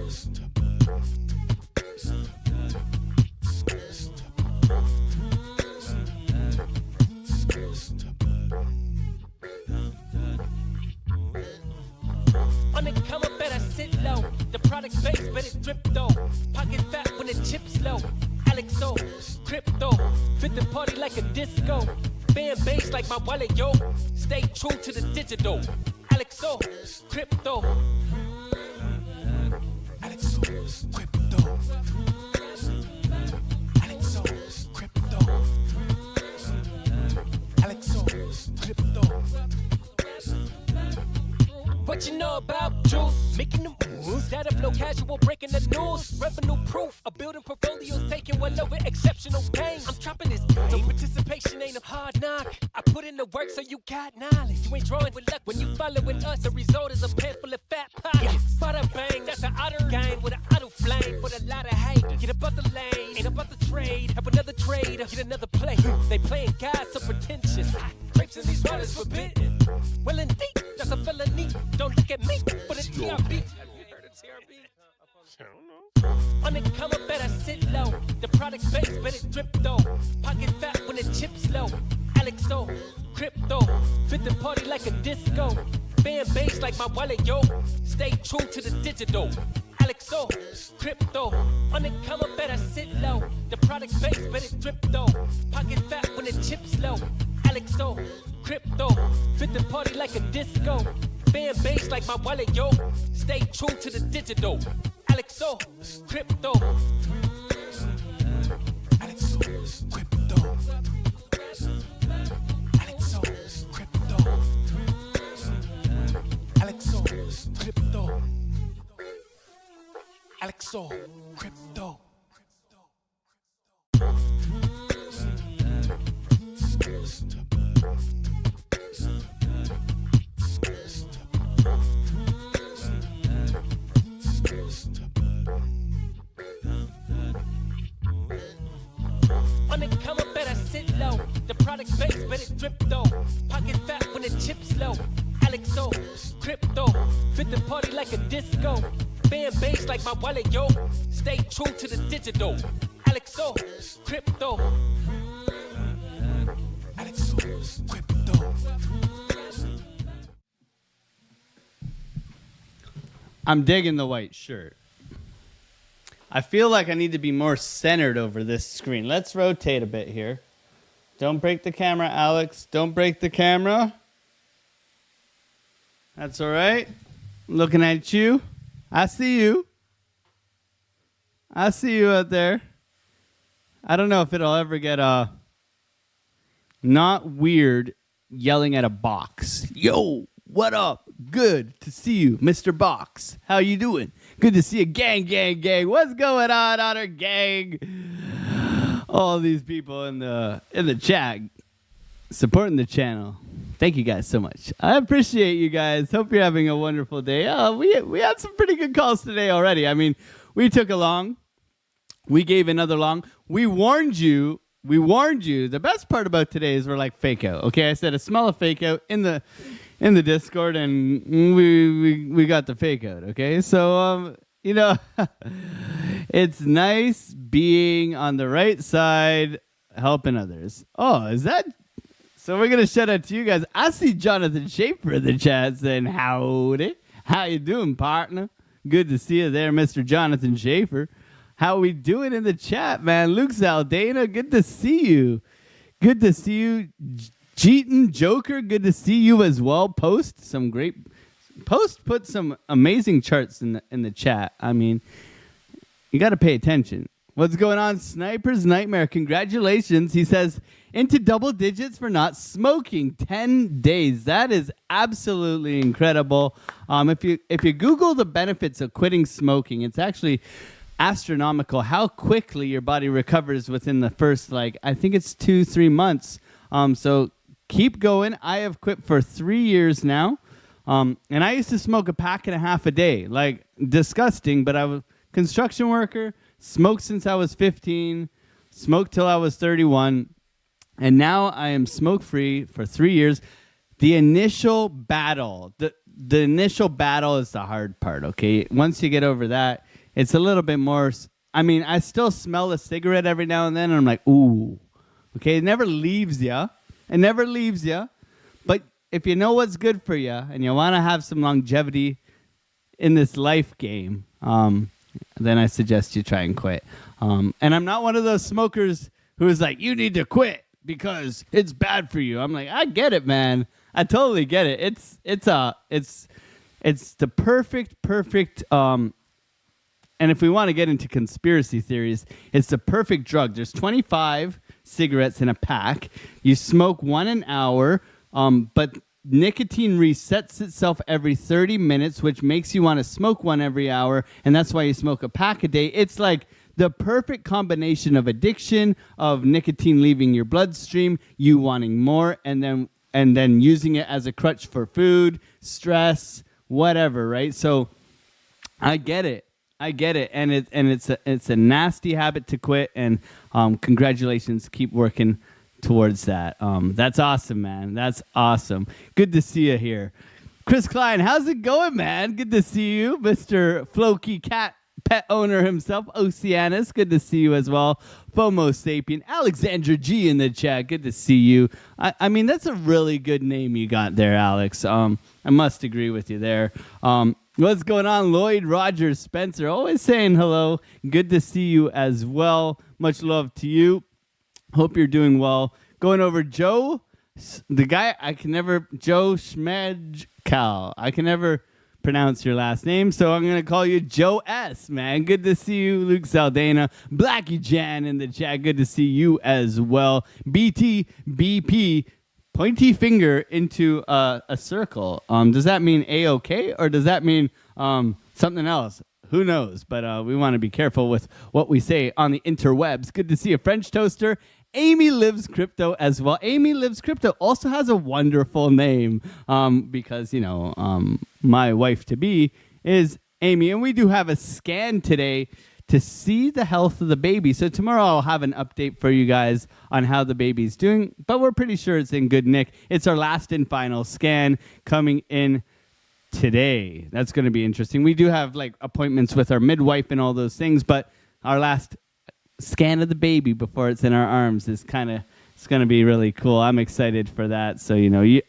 On the come up, better sit low. The product base, but it drip though. Pocket fat when the chips low. Alexo, crypto, fit the party like a disco. Fan base like my wallet, yo. Stay true to the digital. Alexo, crypto. Alexo, crypto. Alexo, crypto. Alexo, crypto. What you know about juice? Making the moves that'll blow casual, breaking the news. Revenue proof, a building portfolios taking well over exceptional gain. I'm trapping this game, so participation ain't a hard knock. I put in the work so you got knowledge. You ain't drawing with luck when you following us. The result is a pen full of fat pockets. Bada bang, that's an outer game with an auto flame. With a lot of hate, get about the lane, ain't about the trade. Have another trader, get another play. They playing God so pretentious. Grapes in these waters forbidden. Well indeed, that's a felony. Don't look at me for the TRB. Have you heard of TRB? I don't know. On the come up, better sit low. The product base, but it drip though. Pocket fat when the chips low. Alexo, crypto, fit the party like a disco. Fan base like my wallet, yo. Stay true to the digital. Alexo, crypto. On the come up, better sit low. The product base, but it drip though. Pocket fat when the chips low. Alexo, crypto, fit the party like a disco. Fan base like my wallet, yo. Stay true to the digital. Alexo, crypto. Alexo, crypto. Alexo, crypto. Alexo, crypto. Alexo, crypto. On the come up, better sit low. The product base, but it drip though. Pocket fat when the chips low. Alexo, crypto, fit the party like a disco. Fan base like my wallet, yo. Stay true to the digital. Alexo, crypto. Alexo, crypto. I'm digging the white shirt. I feel like I need to be more centered over this screen. Let's rotate a bit here. Don't break the camera, Alex. Don't break the camera. That's all right. Looking at you. I see you. I see you out there. I don't know if it'll ever get not weird yelling at a box. Yo, what up? Good to see you, Mr. Box. How you doing? Good to see you. Gang, gang, gang. What's going on, Otter Gang? All these people in the chat supporting the channel. Thank you guys so much. I appreciate you guys. Hope you're having a wonderful day. We had some pretty good calls today already. I mean, we took a long. We gave another long. We warned you. The best part about today is we're like fake out. Okay, I said a smell of fake out in the Discord, and we got the fake out. Okay, so you know, it's nice being on the right side, helping others. Oh, is that? So we're gonna shout out to you guys. I see Jonathan Schaefer in the chat saying howdy. How you doing, partner? Good to see you there, Mr. Jonathan Schaefer. How we doing in the chat, man? Luke Zaldana, good to see you. Good to see you. Jeeton Joker, good to see you as well. Put some amazing charts in the chat. I mean, you got to pay attention. What's going on, Sniper's Nightmare? Congratulations. He says into double digits for not smoking 10 days. That is absolutely incredible. If you Google the benefits of quitting smoking, it's actually astronomical how quickly your body recovers within the first, I think it's 2-3 months. So keep going. I have quit for 3 years now. And I used to smoke a pack and a half a day. Like, disgusting, but I was a construction worker, smoked since I was 15, smoked till I was 31, and now I am smoke-free for 3 years. The initial battle, the initial battle is the hard part, okay? Once you get over that, it's a little bit more. I mean, I still smell a cigarette every now and then, and I'm like, ooh. Okay, it never leaves you. It never leaves you. But if you know what's good for you and you want to have some longevity in this life game, then I suggest you try and quit. And I'm not one of those smokers who is like, you need to quit because it's bad for you. I'm like, I get it, man. I totally get it. It's the perfect. And if we want to get into conspiracy theories, it's the perfect drug. There's 25 cigarettes in a pack. You smoke one an hour, but nicotine resets itself every 30 minutes, which makes you want to smoke one every hour, and that's why you smoke a pack a day. It's like the perfect combination of addiction, of nicotine leaving your bloodstream, you wanting more, and then using it as a crutch for food, stress, whatever, right? So I get it, and it's a nasty habit to quit, and congratulations, keep working towards that. That's awesome, man. That's awesome. Good to see you here. Chris Klein, how's it going, man? Good to see you. Mr. Floki cat pet owner himself, Oceanus. Good to see you as well. FOMO Sapien. Alexandra G in the chat. Good to see you. I mean, that's a really good name you got there, Alex. I must agree with you there. What's going on, Lloyd, Rogers, Spencer? Always saying hello. Good to see you as well. Much love to you. Hope you're doing well. Going over Joe, the guy Joe Schmedcal. I can never pronounce your last name, so I'm going to call you Joe S, man. Good to see you, Luke Saldana. Blackie Jan in the chat. Good to see you as well. BTBP, pointy finger into a circle. Does that mean A-OK, or does that mean something else? Who knows? But we want to be careful with what we say on the interwebs. Good to see a French toaster. Amy Lives Crypto as well. Amy Lives Crypto also has a wonderful name because, my wife-to-be is Amy. And we do have a scan today to see the health of the baby. So tomorrow I'll have an update for you guys on how the baby's doing. But we're pretty sure it's in good nick. It's our last and final scan coming in today. That's going to be interesting. We do have appointments with our midwife and all those things, but our last scan of the baby before it's in our arms is it's going to be really cool. I'm excited for that. So,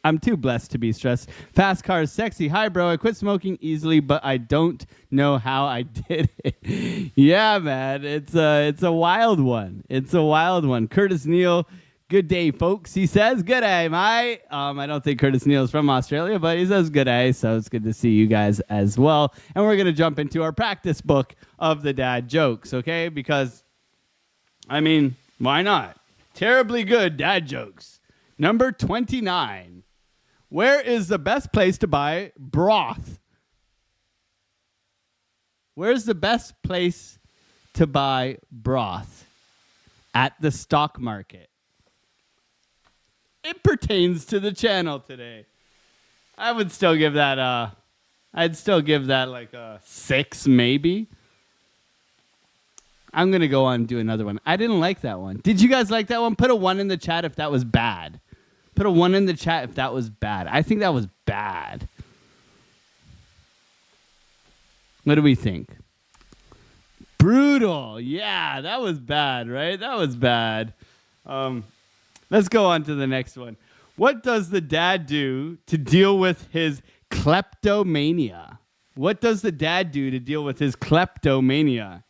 I'm too blessed to be stressed. Fast cars, sexy. Hi, bro. I quit smoking easily, but I don't know how I did it. Yeah, man. It's a wild one. It's a wild one. Curtis Neal. Good day, folks. He says, good day, mate. I don't think Curtis Neal is from Australia, but he says good day, so it's good to see you guys as well. And we're going to jump into our practice book of the dad jokes, okay? Because, why not? Terribly good dad jokes. Number 29. Where is the best place to buy broth? Where's the best place to buy broth? At the stock market. It pertains to the channel today. I would still give that I'd still give that a 6 maybe. I'm going to go on and do another one. I didn't like that one. Did you guys like that one? Put a 1 in the chat if that was bad. Put a 1 in the chat if that was bad. I think that was bad. What do we think? Brutal. Yeah, that was bad, right? That was bad. Let's go on to the next one. What does the dad do to deal with his kleptomania? What does the dad do to deal with his kleptomania?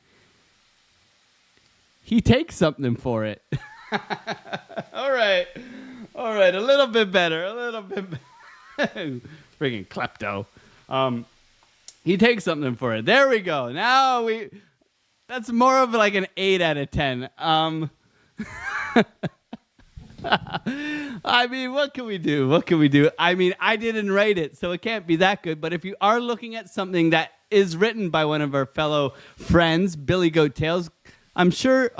He takes something for it. All right. A little bit better. Freaking klepto. He takes something for it. There we go. Now that's more of an 8 out of 10. What can we do? I didn't write it, so it can't be that good. But if you are looking at something that is written by one of our fellow friends, Billy Goat Tales, I'm sure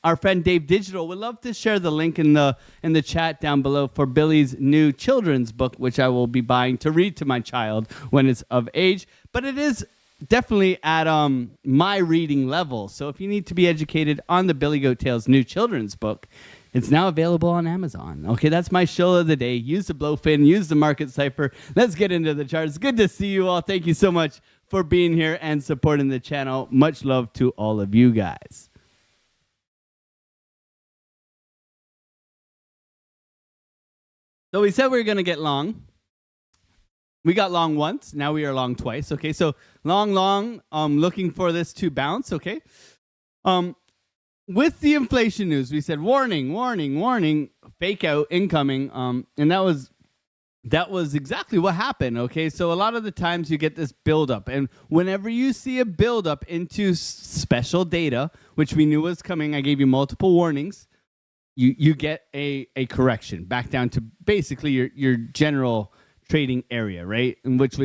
our friend Dave Digital would love to share the link in the chat down below for Billy's new children's book, which I will be buying to read to my child when it's of age. But it is definitely at my reading level. So if you need to be educated on the Billy Goat Tales new children's book, it's now available on Amazon. Okay, that's my show of the day. Use the BloFin, use the market cipher. Let's get into the charts. Good to see you all. Thank you so much for being here and supporting the channel. Much love to all of you guys. So we said we were going to get long. We got long once. Now we are long twice. Okay, so long, looking for this to bounce. Okay. With the inflation news, we said warning, fake out incoming. And that was exactly what happened. Okay, so a lot of the times you get this buildup, and whenever you see a buildup into special data, which we knew was coming, I gave you multiple warnings. You get a correction back down to basically your general trading area, right? And which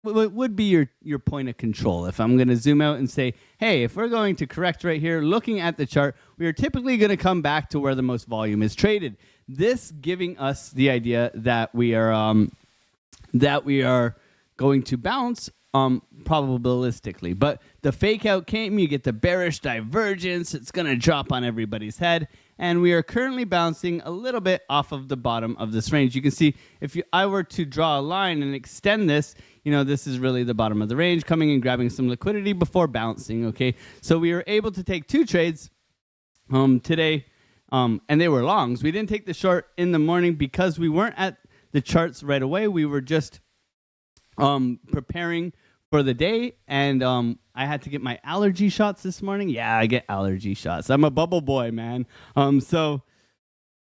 would be your point of control. If I'm going to zoom out and say, hey, if we're going to correct right here, looking at the chart, we are typically going to come back to where the most volume is traded. This giving us the idea that we are going to bounce probabilistically. But the fake out came, you get the bearish divergence, it's going to drop on everybody's head, and we are currently bouncing a little bit off of the bottom of this range. You can see if I were to draw a line and extend this, this is really the bottom of the range, coming and grabbing some liquidity before bouncing, okay? So we were able to take 2 trades today, and they were longs. We didn't take the short in the morning because we weren't at the charts right away. We were just preparing for the day, and I had to get my allergy shots this morning. Yeah, I get allergy shots. I'm a bubble boy, man. So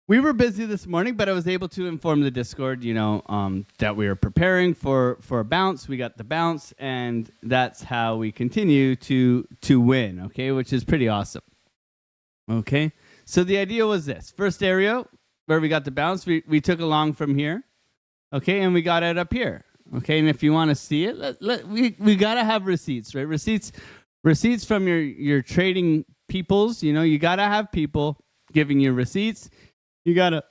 we were busy this morning, but I was able to inform the Discord, that we were preparing for a bounce. We got the bounce, and that's how we continue to win, okay, which is pretty awesome. Okay, so the idea was this. First area where we got the bounce, we took along from here, okay, and we got it up here. Okay, and if you want to see it, we gotta have receipts, right? Receipts from your trading peoples. You gotta have people giving you receipts. You gotta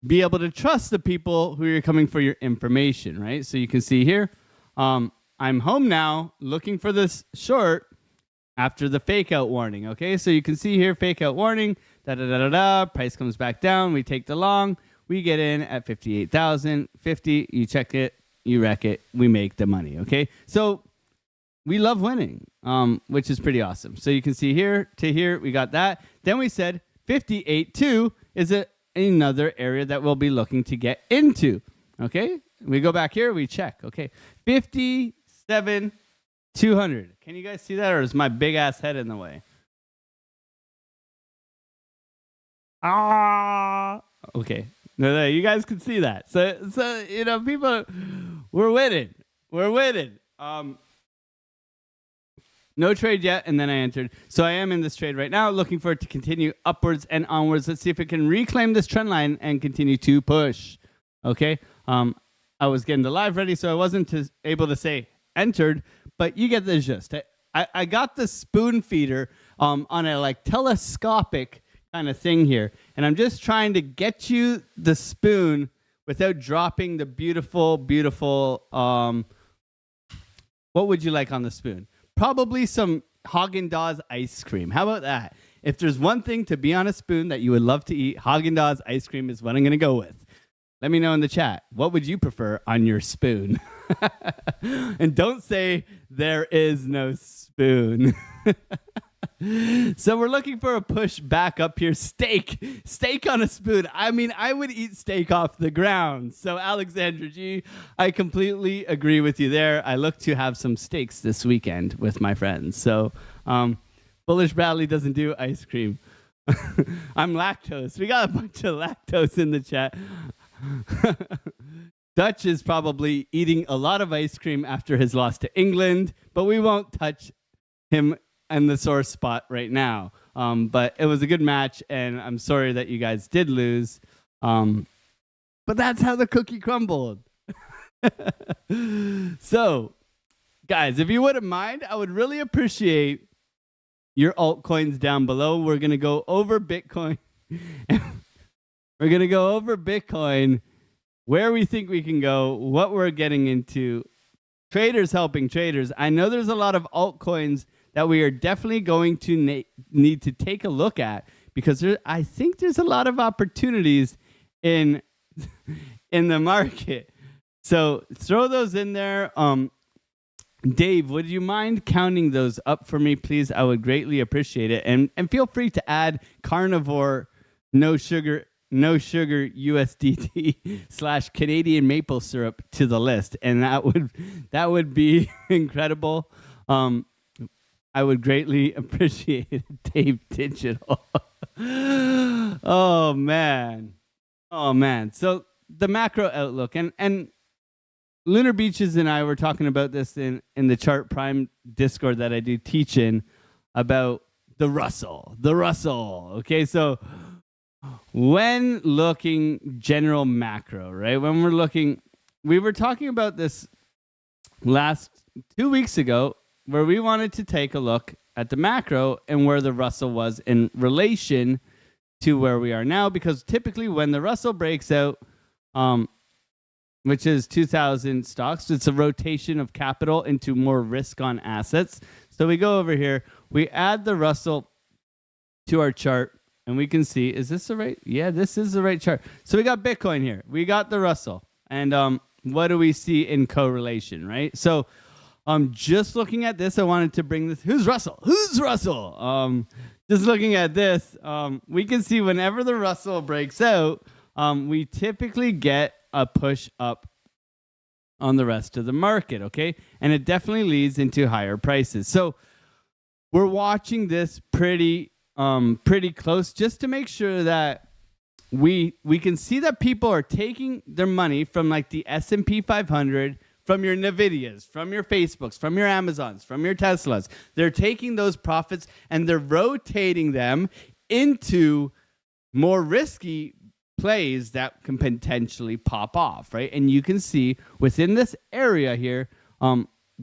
be able to trust the people who you're coming for your information, right? So you can see here, I'm home now, looking for this short after the fake out warning. Okay, so you can see here, fake out warning. Price comes back down. We take the long. We get in at 58,050. You check it. You wreck it, we make the money, okay? So we love winning, which is pretty awesome. So you can see here to here, we got that. Then we said 58.2 is another area that we'll be looking to get into, okay? We go back here, we check, okay? 57,200. Can you guys see that, or is my big-ass head in the way? Okay. No, you guys can see that. So people, we're winning. No trade yet, and then I entered. So I am in this trade right now, looking for it to continue upwards and onwards. Let's see if it can reclaim this trend line and continue to push. Okay. I was getting the live ready, so I wasn't able to say entered, but you get the gist. I got the spoon feeder on a telescopic kind of thing here, and I'm just trying to get you the spoon without dropping the beautiful what would you like on the spoon? Probably some Haagen-Dazs ice cream. How about that? If there's one thing to be on a spoon that you would love to eat, Haagen-Dazs ice cream is what I'm going to go with. Let me know in the chat, what would you prefer on your spoon? And don't say there is no spoon. So we're looking for a push back up here. Steak on a spoon. I mean, I would eat steak off the ground. So Alexandra G, I completely agree with you there. I look to have some steaks this weekend with my friends. So Bullish Bradley doesn't do ice cream. I'm lactose. We got a bunch of lactose in the chat. Dutch is probably eating a lot of ice cream after his loss to England, but we won't touch him and the sore spot right now. But it was a good match, and I'm sorry that you guys did lose. But that's how the cookie crumbled. So, guys, if you wouldn't mind, I would really appreciate your altcoins down below. We're going to go over Bitcoin. We're going to go over Bitcoin, where we think we can go, what we're getting into, traders helping traders. I know there's a lot of altcoins that we are definitely going to need to take a look at, because I think there's a lot of opportunities in the market. So throw those in there. Dave, would you mind counting those up for me, please? I would greatly appreciate it. And feel free to add carnivore, no sugar USDT / Canadian maple syrup to the list. And that would be incredible. I would greatly appreciate it, Dave Digital. Oh man. So the macro outlook and Lunar Beaches and I were talking about this in the Chart Prime Discord that I do teach in about the Russell. Okay, so when looking general macro, right? When we were talking about this last 2 weeks ago, where we wanted to take a look at the macro and where the Russell was in relation to where we are now, because typically when the Russell breaks out, which is 2,000 stocks, it's a rotation of capital into more risk on assets. So we go over here, we add the Russell to our chart, and we can see, is this the right? Yeah, this is the right chart. So we got Bitcoin here, we got the Russell, and what do we see in correlation, right? So just looking at this, I wanted to bring this. Who's Russell? Just looking at this, we can see whenever the Russell breaks out, we typically get a push up on the rest of the market, okay? And it definitely leads into higher prices. So we're watching this pretty close just to make sure that we can see that people are taking their money from like the S&P 500, from your Nvidias, from your Facebooks, from your Amazons, from your Teslas. They're taking those profits and they're rotating them into more risky plays that can potentially pop off, right? And you can see within this area here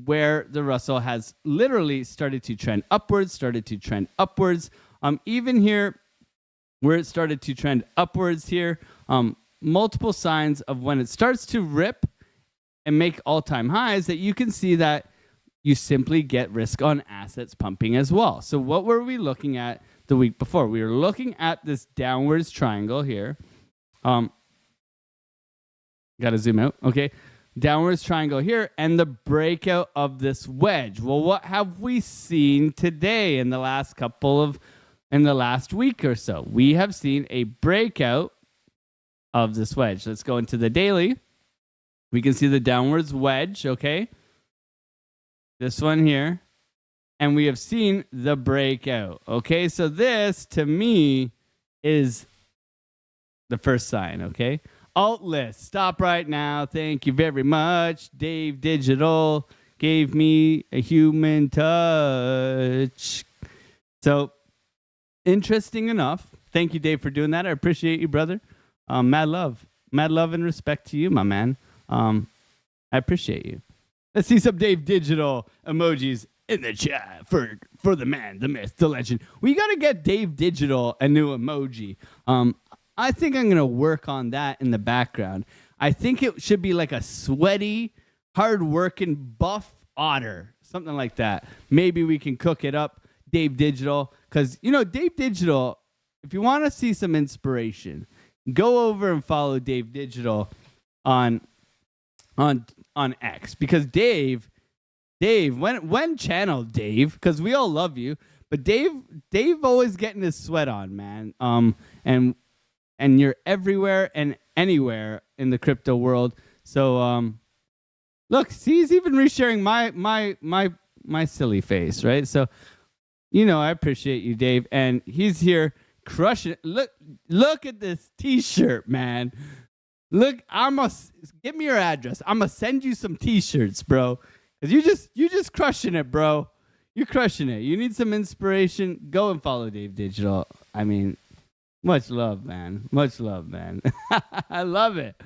where the Russell has literally started to trend upwards. Even here where it started to trend upwards here, multiple signs of when it starts to rip and make all-time highs that you can see that you simply get risk on assets pumping as well. So what were we looking at the week before? We were looking at this downwards triangle here. Got to zoom out. Okay. Downwards triangle here and the breakout of this wedge. Well, what have we seen today in the last week or so? We have seen a breakout of this wedge. Let's go into the daily. We can see the downwards wedge, okay? This one here. And we have seen the breakout, okay? So this, to me, is the first sign, okay? Alt list, stop right now. Thank you very much. Dave Digital gave me a human touch. So, interesting enough. Thank you, Dave, for doing that. I appreciate you, brother. Mad love and respect to you, my man. I appreciate you. Let's see some Dave Digital emojis in the chat for the man, the myth, the legend. We got to get Dave Digital a new emoji. I think I'm going to work on that in the background. I think it should be like a sweaty, hard-working buff otter, something like that. Maybe we can cook it up, Dave Digital, because, Dave Digital, if you want to see some inspiration, go over and follow Dave Digital on X, because Dave, when channel Dave, because we all love you, but Dave always getting his sweat on, man. And you're everywhere and anywhere in the crypto world. So look, see, he's even resharing my silly face, right? So I appreciate you, Dave, and he's here crushing it. Look at this T-shirt, man. Look, give me your address. I'm gonna send you some T-shirts, bro. Cause you just crushing it, bro. You're crushing it. You need some inspiration? Go and follow Dave Digital. I mean, much love, man. Much love, man. I love it.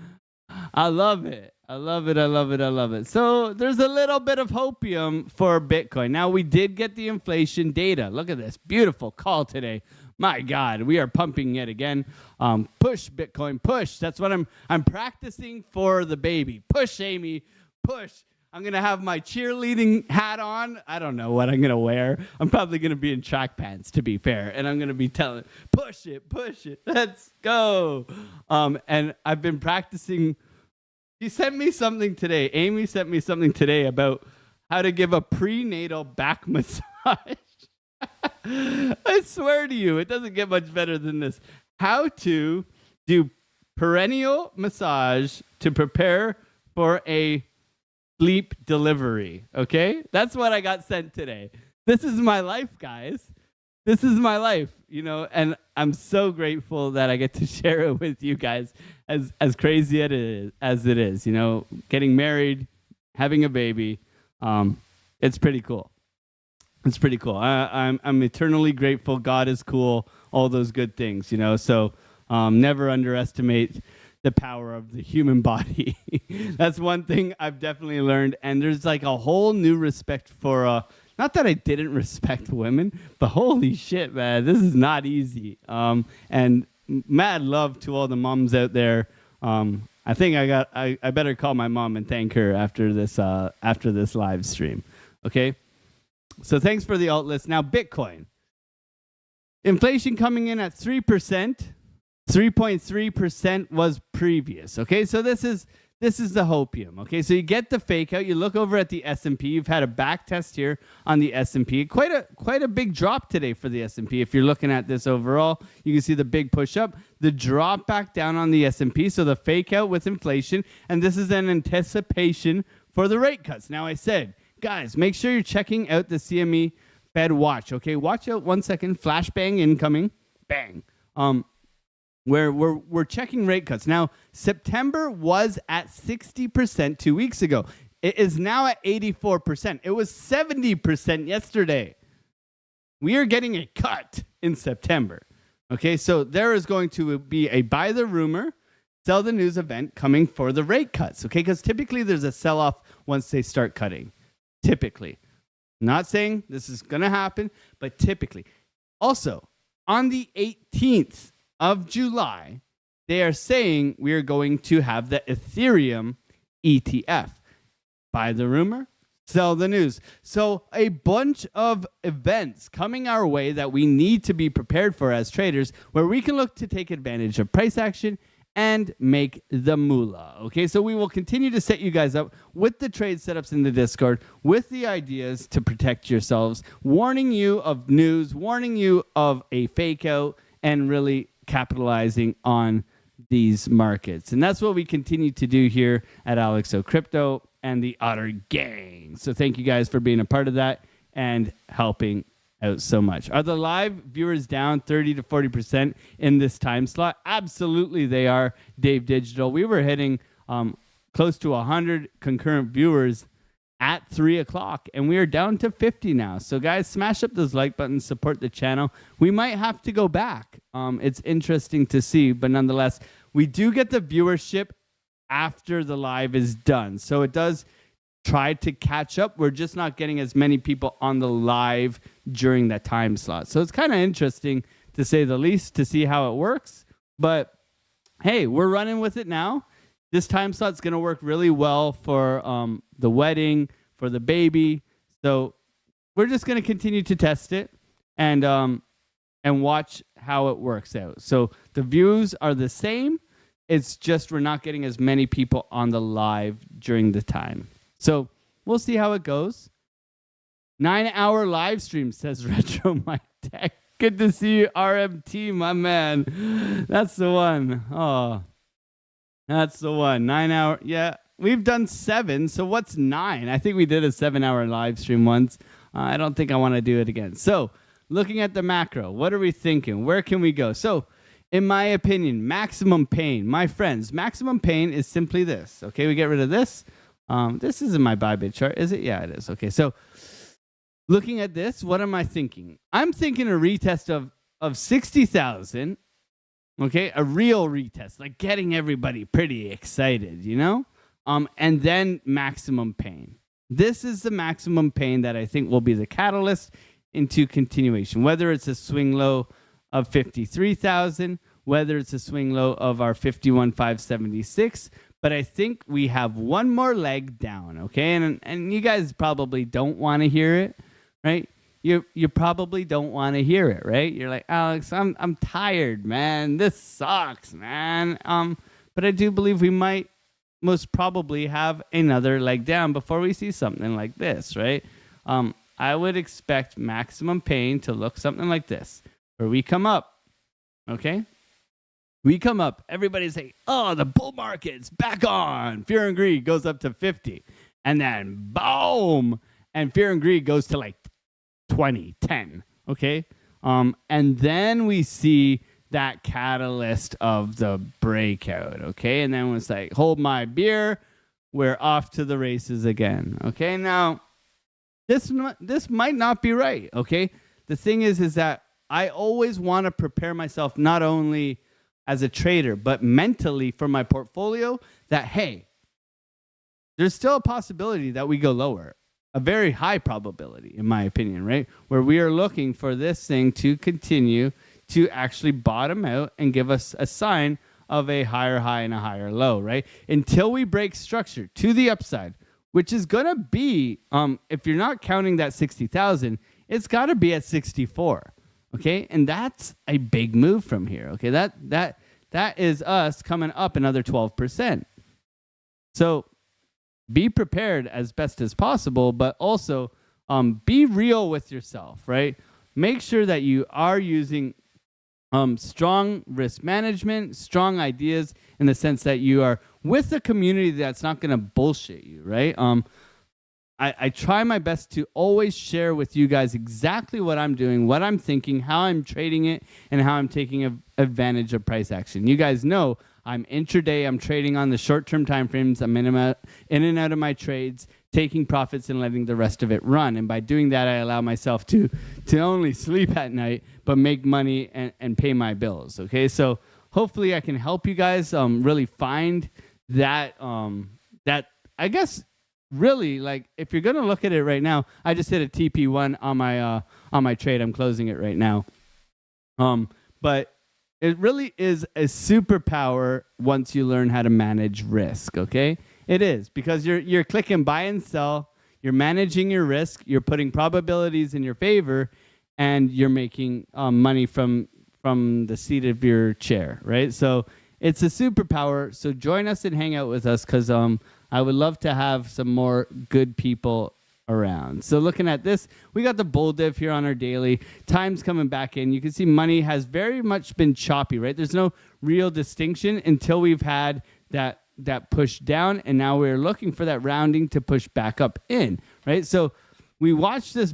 So there's a little bit of hopium for Bitcoin. Now, we did get the inflation data. Look at this beautiful call today. My God, we are pumping yet again. Push, Bitcoin, push. That's what I'm practicing for the baby. Push, Amy, push. I'm going to have my cheerleading hat on. I don't know what I'm going to wear. I'm probably going to be in track pants, to be fair. And I'm going to be telling, push it. Let's go. And I've been practicing. She sent me something today. Amy sent me something today about how to give a prenatal back massage. I swear to you, it doesn't get much better than this. How to do perennial massage to prepare for a sleep delivery. Okay? That's what I got sent today. This is my life, guys. This is my life, you know, and I'm so grateful that I get to share it with you guys, as crazy as it is, you know, getting married, having a baby. It's pretty cool. It's pretty cool. I'm eternally grateful. God is cool. All those good things, you know. So never underestimate the power of the human body. That's one thing I've definitely learned. And there's like a whole new respect for not that I didn't respect women, but holy shit, man, this is not easy. And mad love to all the moms out there. I think I better call my mom and thank her after this live stream. Okay. So thanks for the alt list. Now Bitcoin. Inflation coming in at 3%. 3.3% was previous. Okay. So this is the hopium. Okay, so you get the fake out. You look over at the S&P. You've had a back test here on the S&P. Quite a big drop today for the S&P. If you're looking at this overall, you can see the big push up, the drop back down on the S&P. So the fake out with inflation, and this is an anticipation for the rate cuts. Now I said, guys, make sure you're checking out the CME Fed Watch. Okay, watch out 1 second. Flashbang incoming. Bang. Where we're checking rate cuts. Now, September was at 60% 2 weeks ago. It is now at 84%. It was 70% yesterday. We are getting a cut in September. Okay, so there is going to be a buy the rumor, sell the news event coming for the rate cuts. Okay, because typically there's a sell-off once they start cutting. Typically. Not saying this is going to happen, but typically. Also, on the 18th of July, they are saying we are going to have the Ethereum ETF. Buy the rumor, sell the news. So a bunch of events coming our way that we need to be prepared for as traders, where we can look to take advantage of price action and make the moolah. Okay, so we will continue to set you guys up with the trade setups in the Discord, with the ideas to protect yourselves, warning you of news, warning you of a fake out, and really capitalizing on these markets. And that's what we continue to do here at Alexo Crypto and the Otter Gang. So thank you guys for being a part of that and helping out so much. Are the live viewers down 30 to 40% in this time slot? Absolutely they are, Dave Digital. We were hitting close to 100 concurrent viewers at 3 o'clock, and we are down to 50 now. So guys, smash up those like buttons, support the channel. We might have to go back. It's interesting to see, but nonetheless, we do get the viewership after the live is done. So it does try to catch up. We're just not getting as many people on the live during that time slot. So it's kind of interesting, to say the least, to see how it works. But hey, we're running with it now. This time slot's going to work really well for the wedding, for the baby. So we're just going to continue to test it and watch how it works out. So the views are the same. It's just we're not getting as many people on the live during the time. So we'll see how it goes. 9-hour live stream, says Retro Mike Tech. Good to see you, RMT, my man. That's the one. Oh, that's the one. 9 hour. Yeah, we've done 7. So what's 9? I think we did a 7-hour live stream once. I don't think I want to do it again. So looking at the macro, what are we thinking? Where can we go? So in my opinion, maximum pain. My friends, maximum pain is simply this. Okay, we get rid of this. This isn't my Bybit chart, is it? Yeah, it is. Okay, so looking at this, what am I thinking? I'm thinking a retest of 60,000. Okay, a real retest, like getting everybody pretty excited, you know? And then maximum pain. This is the maximum pain that I think will be the catalyst into continuation, whether it's a swing low of 53,000, whether it's a swing low of our 51,576. But I think we have one more leg down, okay? And you guys probably don't want to hear it, right? You probably don't want to hear it, right? You're like, Alex, I'm tired, man. This sucks, man. But I do believe we might most probably have another leg down before we see something like this, right? I would expect maximum pain to look something like this, where we come up, okay? We come up, everybody's like, oh, the bull market's back on. Fear and greed goes up to 50. And then boom, and fear and greed goes to like 20, 10, okay? And then we see that catalyst of the breakout, okay? And then it's like, hold my beer, we're off to the races again, okay? Now, this might not be right, okay? The thing is that I always want to prepare myself not only as a trader, but mentally for my portfolio that, hey, there's still a possibility that we go lower. A very high probability, in my opinion, right? Where we are looking for this thing to continue to actually bottom out and give us a sign of a higher high and a higher low, right? Until we break structure to the upside, which is going to be, if you're not counting that 60,000, it's got to be at 64, okay? And that's a big move from here, okay? That is us coming up another 12%. So be prepared as best as possible, but also be real with yourself, right? Make sure that you are using strong risk management, strong ideas in the sense that you are with a community that's not going to bullshit you, right? I try my best to always share with you guys exactly what I'm doing, what I'm thinking, how I'm trading it, and how I'm taking advantage of price action. You guys know I'm intraday. I'm trading on the short-term time frames. I'm in and out of my trades, taking profits and letting the rest of it run. And by doing that, I allow myself to only sleep at night, but make money and pay my bills. Okay, so hopefully I can help you guys really find that I guess. Really, like if you're gonna look at it right now, I just hit a TP1 on my trade. I'm closing it right now. But it really is a superpower once you learn how to manage risk. Okay, it is because you're clicking buy and sell. You're managing your risk. You're putting probabilities in your favor, and you're making money from the seat of your chair. Right. So it's a superpower. So join us and hang out with us because I would love to have some more good people around. So looking at this, we got the bull div here on our daily. Time's coming back in. You can see money has very much been choppy, right? There's no real distinction until we've had that push down, and now we're looking for that rounding to push back up in, right? So we watched this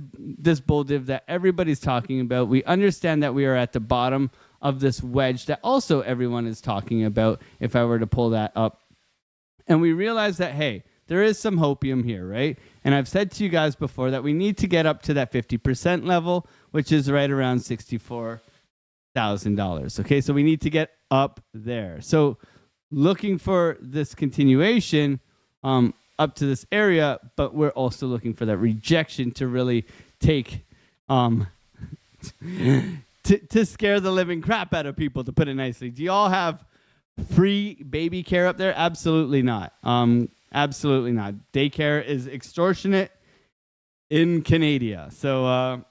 bull div that everybody's talking about. We understand that we are at the bottom of this wedge that also everyone is talking about if I were to pull that up. And we realize that, hey, there is some hopium here, right? And I've said to you guys before that we need to get up to that 50% level, which is right around $64,000. Okay, so we need to get up there. So looking for this continuation up to this area, but we're also looking for that rejection to really take to scare the living crap out of people, to put it nicely. Do you all have free baby care up there? Absolutely not. Absolutely not. Daycare is extortionate in Canada. So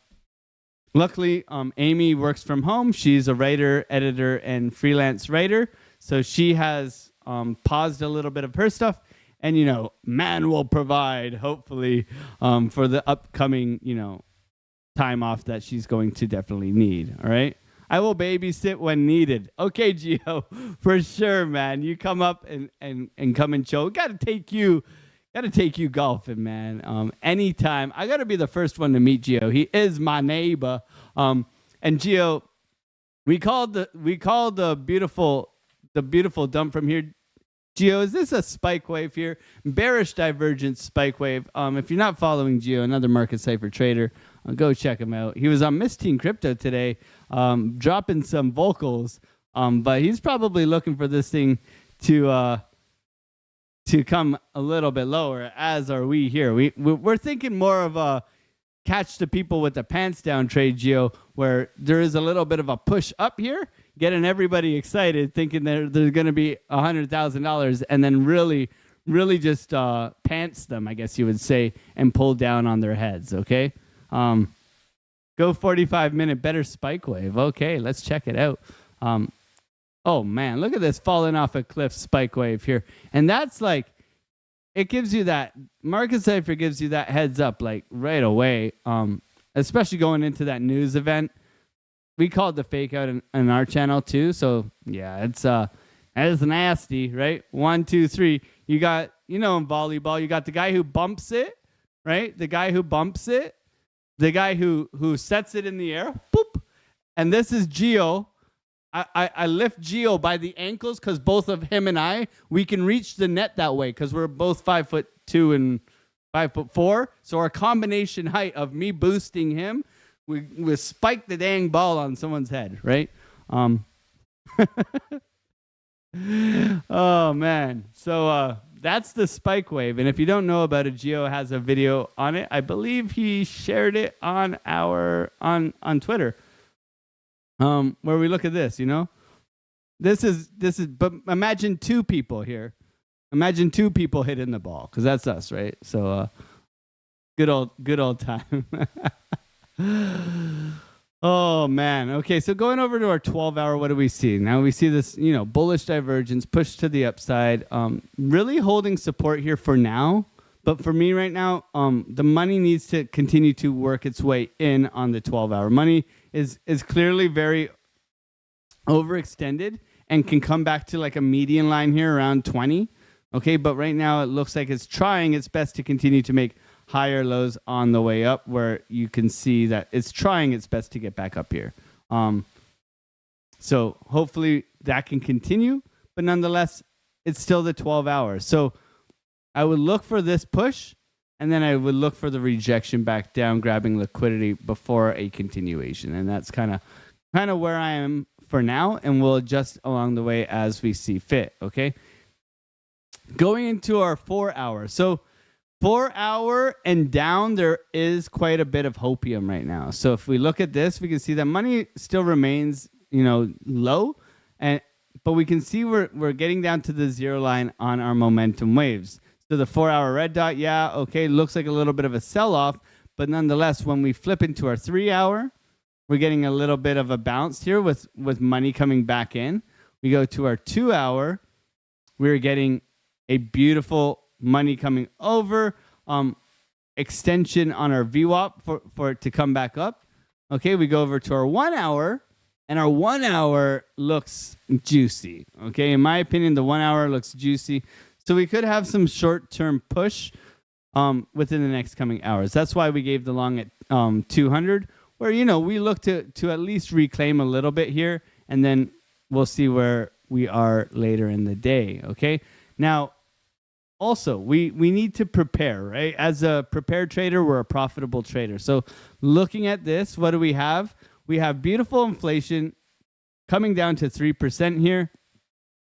luckily, Amy works from home. She's a writer, editor, and freelance writer. So she has paused a little bit of her stuff. And, man will provide, hopefully, for the upcoming, time off that she's going to definitely need. All right. I will babysit when needed. Okay, Gio, for sure, man. You come up and come and chill. Gotta take you golfing, man. Anytime. I gotta be the first one to meet Gio. He is my neighbor. And Gio, we called the beautiful dump from here. Gio, is this a spike wave here? Bearish divergence spike wave. If you're not following Gio, another market cipher trader, go check him out. He was on Miss Teen Crypto today, dropping some vocals, but he's probably looking for this thing to come a little bit lower, as are we here. We're thinking more of a catch the people with the pants down trade, Gio, where there is a little bit of a push up here, getting everybody excited, thinking that there's going to be $100,000, and then really just pants them, I guess you would say, and pull down on their heads, okay? Go 45-minute better spike wave. Okay, let's check it out. Oh man, look at this falling off a cliff spike wave here. And that's like, it gives you that, Market Cypher gives you that heads up like right away. Especially going into that news event. We called the fake out in our channel too. So yeah, it's nasty, right? 1, 2, 3. You got, in volleyball, you got the guy who bumps it, right? The guy who bumps it, the guy who sets it in the air, boop. And this is Geo. I lift Geo by the ankles because both of him and we can reach the net that way because we're both 5'2" and 5'4". So our combination height of me boosting him, we spike the dang ball on someone's head, right? Oh man. So that's the spike wave. And if you don't know about it, Geo has a video on it. I believe he shared it on on Twitter. Where we look at this, this is, but imagine 2 people here. Imagine 2 people hitting the ball, because that's us, right? So, good old time. Oh man. Okay, so going over to our 12-hour, what do we see? Now we see this, bullish divergence, push to the upside. Really holding support here for now. But for me right now, the money needs to continue to work its way in on the 12-hour. Money is clearly very overextended and can come back to like a median line here around 20. Okay, but right now it looks like it's trying its best to continue to make higher lows on the way up, where you can see that it's trying its best to get back up here. So hopefully that can continue, but nonetheless, it's still the 12 hours. So I would look for this push, and then I would look for the rejection back down, grabbing liquidity before a continuation. And that's kind of where I am for now, and we'll adjust along the way as we see fit, okay? Going into our 4 hours. So 4 hour and down, there is quite a bit of hopium right now. So if we look at this, we can see that money still remains, low, but we can see we're getting down to the 0 line on our momentum waves. So the 4 hour red dot, yeah, okay, looks like a little bit of a sell-off, but nonetheless, when we flip into our 3 hour, we're getting a little bit of a bounce here with money coming back in. We go to our 2 hour, we're getting a beautiful money coming over, extension on our VWAP for it to come back up. Okay, we go over to our 1 hour, and our 1 hour looks juicy. Okay, in my opinion, the 1 hour looks juicy. So we could have some short-term push within the next coming hours. That's why we gave the long at 200, where, we look to at least reclaim a little bit here, and then we'll see where we are later in the day, okay? Now, also, we need to prepare, right? As a prepared trader, we're a profitable trader. So looking at this, what do we have? We have beautiful inflation coming down to 3% here.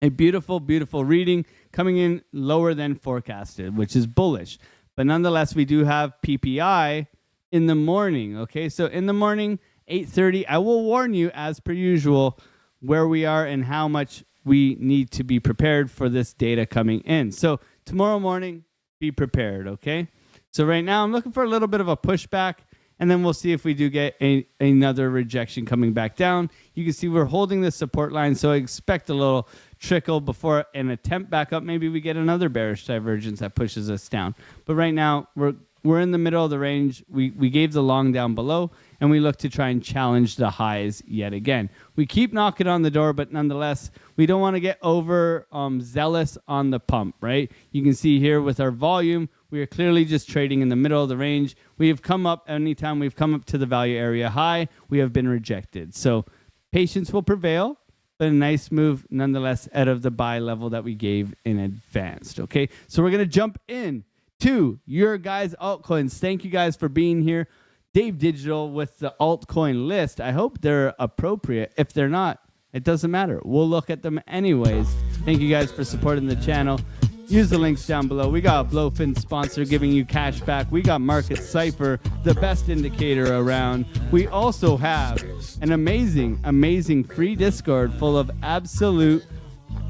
A beautiful, beautiful reading coming in lower than forecasted, which is bullish. But nonetheless, we do have PPI in the morning, okay? So in the morning, 8:30, I will warn you, as per usual, where we are and how much we need to be prepared for this data coming in. So tomorrow morning, be prepared, okay? So right now, I'm looking for a little bit of a pushback, and then we'll see if we do get another rejection coming back down. You can see we're holding the support line, so I expect a little trickle before an attempt back up. Maybe we get another bearish divergence that pushes us down. But right now, we're in the middle of the range. We gave the long down below, and we look to try and challenge the highs yet again. We keep knocking on the door, but nonetheless, we don't want to get over zealous on the pump, right? You can see here with our volume, we are clearly just trading in the middle of the range. We have come up, anytime we've come up to the value area high, we have been rejected. So patience will prevail, but a nice move nonetheless out of the buy level that we gave in advance, okay? So we're going to jump in to your guys' altcoins. Thank you guys for being here. Dave Digital with the altcoin list. I hope they're appropriate. If they're not, it doesn't matter. We'll look at them anyways. Thank you guys for supporting the channel. Use the links down below. We got a BloFin sponsor giving you cash back. We got Market Cypher, the best indicator around. We also have an amazing, amazing free Discord full of absolute,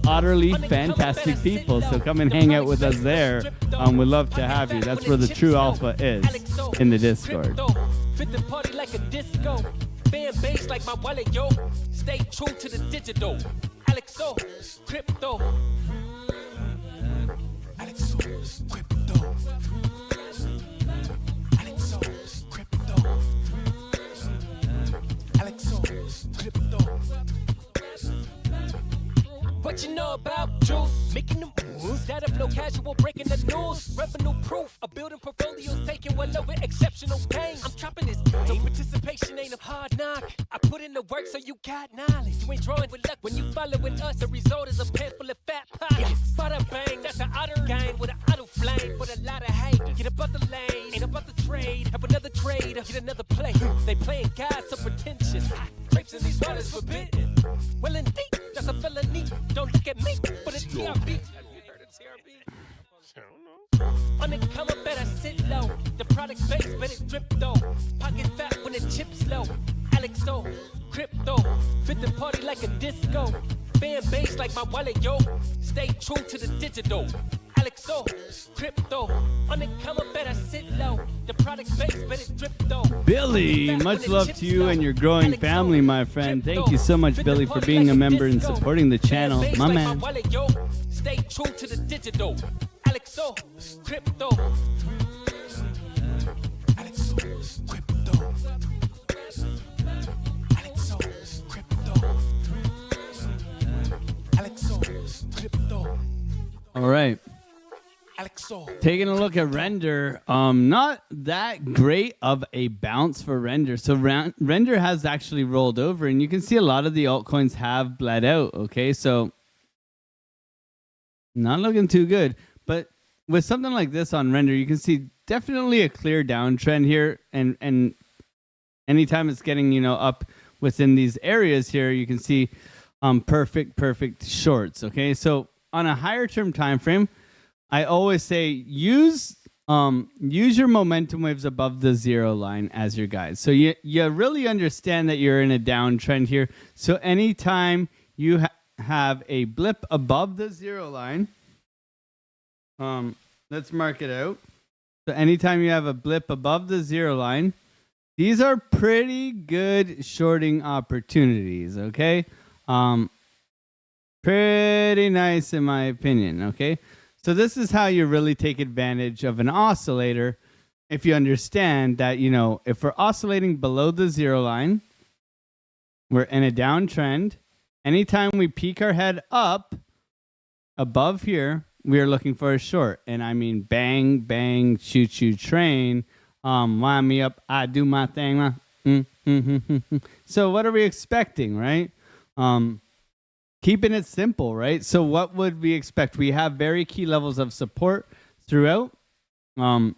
utterly fantastic people. So come and hang out with us there. We'd love to have you. That's where the true alpha is, in the Discord. Fit the party like a disco. Fan base like my wallet, yo. Stay true to the digital. Alexo, crypto. Alexo, crypto. Alexo, crypto. Alexo, crypto. What you know about juice? Making them moves that'll flow casual, breaking the news. Revenue proof, a building portfolios taking well over exceptional pain. I'm chopping this, so participation ain't a hard knock. I put in the work so you got knowledge. You ain't drawing with luck when you following us. The result is a pan full of fat pockets. Bada bang, that's an outer game with an auto flame with a lot of hate. Get above the lane, ain't about the trade. Have another trade, get another play. They playing God so pretentious. Grapes in these waters forbidden. Well indeed, that's a felony. Don't look at me, but it's TRB. You heard of TRB? On the come up, better sit low. The product base, but it drip though. Pocket fat when the chips low. Alexo, crypto, fit the party like a disco. Fan base like my wallet, yo. Stay true to the digital. Alexo, crypto, on the come up, better sit low. The product base, but it drip though. Billy, much love to you and your growing family, my friend. Thank you so much, Billy, for being a member and supporting the channel. My man. Stay true to the digital. Alexo, crypto. Alexo, crypto. Alexo, crypto. Alexo, crypto. All right. Alexo. Taking a look at Render, not that great of a bounce for Render. So Render has actually rolled over, and you can see a lot of the altcoins have bled out. Okay, so not looking too good. But with something like this on Render, you can see definitely a clear downtrend here, and anytime it's getting up within these areas here, you can see perfect shorts. Okay, so on a higher term time frame, I always say use your momentum waves above the 0 line as your guide. So you really understand that you're in a downtrend here. So anytime you have a blip above the 0 line, let's mark it out. So anytime you have a blip above the 0 line, these are pretty good shorting opportunities. Okay, pretty nice in my opinion. Okay. So this is how you really take advantage of an oscillator if you understand that, if we're oscillating below the 0 line, we're in a downtrend. Anytime we peek our head up above here, we are looking for a short. And I mean, bang, bang, choo-choo train. Wind me up, I do my thing. So what are we expecting, right? Keeping it simple, right? So what would we expect? We have very key levels of support throughout. So